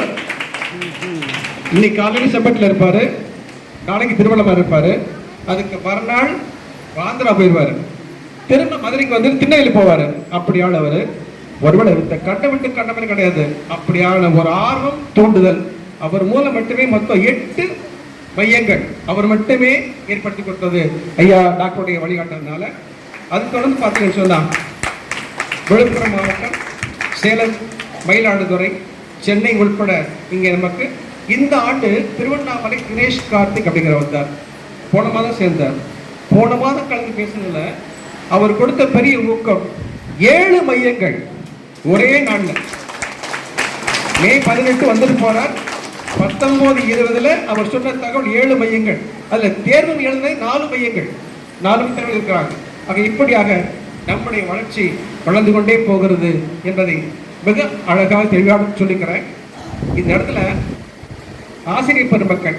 E: இன்னைக்கு காலையில் செம்பட்டில் இருப்பாரு, நாளைக்கு திருவள்ளமா இருப்பாரு, அதுக்கு மறுநாள் ஆந்திரா போயிடுவாரு, திரும்ப மதுரைக்கு வந்து திண்ணையில போவாரு. அப்படியான அவரு ஒருவேளை இந்த கண்ட விட்டு கண்டமே கிடையாது. அப்படியான ஒரு ஆர்வம், தூண்டுதல் அவர் மூலம் மட்டுமே மொத்தம் 8 மையங்கள் அவர் மட்டுமே ஏற்படுத்தி கொடுத்தது ஐயா டாக்டருடைய வழிகாட்டுறதுனால. அது தொடர்ந்து பார்த்தீங்கன்னு சொன்னா விழுப்புரம் மாவட்டம், சேலம், மயிலாடுதுறை, சென்னை உட்பட இங்கே நமக்கு இந்த ஆண்டு திருவண்ணாமலை தினேஷ் கார்த்திக் அப்படிங்கிற வந்தார். போன மாதம் சேர்ந்தார். போன மாதம் கலந்து பேசுனதுல அவர் கொடுத்த பெரிய ஊக்கம் 7 மையங்கள் ஒரே நாள்ல. மே 18 வந்துட்டு போறார். 19, 20 அவர் சொன்ன தகவல் 7 மையங்கள். அதுல தேர்வும் எழுந்த 4 மையங்கள், 4 பேர்கள் இருக்கிறாங்க. ஆக இப்படியாக நம்முடைய வளர்ச்சி வளர்ந்து கொண்டே போகிறது என்பதை மிக அழகாக தெளிவாக சொல்லிக்கிறேன். இந்த இடத்துல ஆசிரியர் பெருமக்கள்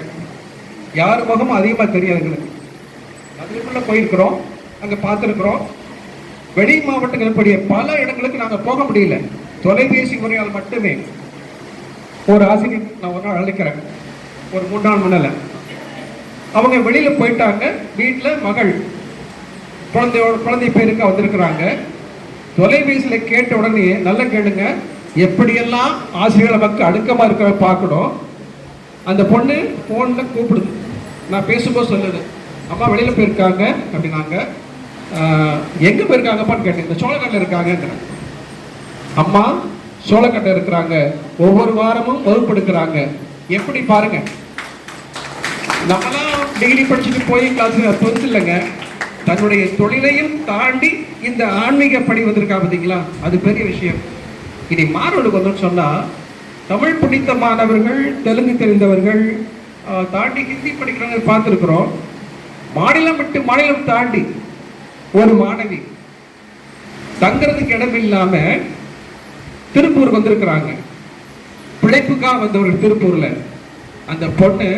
E: யார் முகமும் அதிகமாக தெரியாது. அதுக்குள்ள போயிருக்கிறோம், அங்க பார்த்துருக்கிறோம். வெளி மாவட்டங்களுடைய பல இடங்களுக்கு நாங்கள் போக முடியல, தொலைபேசி முறையால் மட்டுமே. ஒரு ஆசிரியர் நான் ஒரு நாள் அழைக்கிறேன், ஒரு 3 நாள் முன்னால அவங்க வெளியில போயிட்டாங்க. வீட்டில் மகள் குழந்தை பேருக்கு வந்திருக்கிறாங்க. தொலைபேசியில கேட்ட உடனே நல்லா கேளுங்க, எப்படியெல்லாம் ஆசிரியர்கள் மக்கள் அடுக்கமா இருக்கிற பார்க்கணும். அந்த பொண்ணு போன்ல கூப்பிடுது, நான் பேசும்போது சொல்லுது, அம்மா வெளியில போயிருக்காங்க அப்படின்னாங்க. எங்க போயிருக்காங்கப்பான்னு கேட்டேன். இந்த சோழக்கட்டில் இருக்காங்க. அம்மா சோழக்கட்டை இருக்கிறாங்க, ஒவ்வொரு வாரமும் வகுப்பு எடுக்கிறாங்க. எப்படி பாருங்க, நம்மளாம் டிகிரி படிச்சுட்டு போய் கிளாஸ் பொறுத்து இல்லைங்க, தன்னுடைய தொழிலையும் தாண்டி இந்த ஆன்மீக படி வந்திருக்கா பார்த்தீங்களா, அது பெரிய விஷயம். இனி மாணவர்களுக்கு வந்து சொன்னா, தமிழ் பிடித்த மாணவர்கள், தெலுங்கு தெரிந்தவர்கள் தாண்டி ஹிந்தி படிக்கிறவங்க பார்த்துருக்குறோம். மாநிலம் விட்டு மாநிலம் தாண்டி ஒரு மாணவி தங்கறதுக்கு இடம் இல்லாம திருப்பூருக்கு வந்திருக்கிறாங்க. பிழைப்புக்காக வந்தவர்கள் திருப்பூர்ல. அந்த பொண்ணு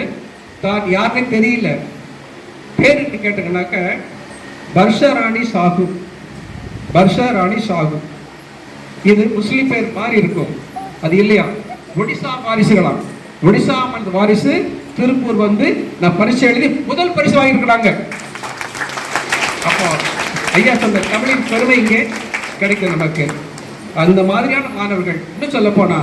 E: தான் யாருன்னு தெரியல, பேரு கேட்டீங்கன்னாக்க பர்ஷா ராணி சாகு. பர்ஷா ராணி சாகு. இது முஸ்லிம் பேர் மாதிரி இருக்கும், அது இல்லையா? ஒடிசா வாரிசுகளாம். ஒடிசா வாரிசு திருப்பூர் வந்து நான் பரிசு எழுதி முதல் பரிசு வாங்கியிருக்கிறாங்க. அப்போ ஐயா சொன்ன தமிழின் பெருமை இங்கே கிடைக்கும் நமக்கு. அந்த மாதிரியான மாணவர்கள் இன்னும் சொல்ல போனா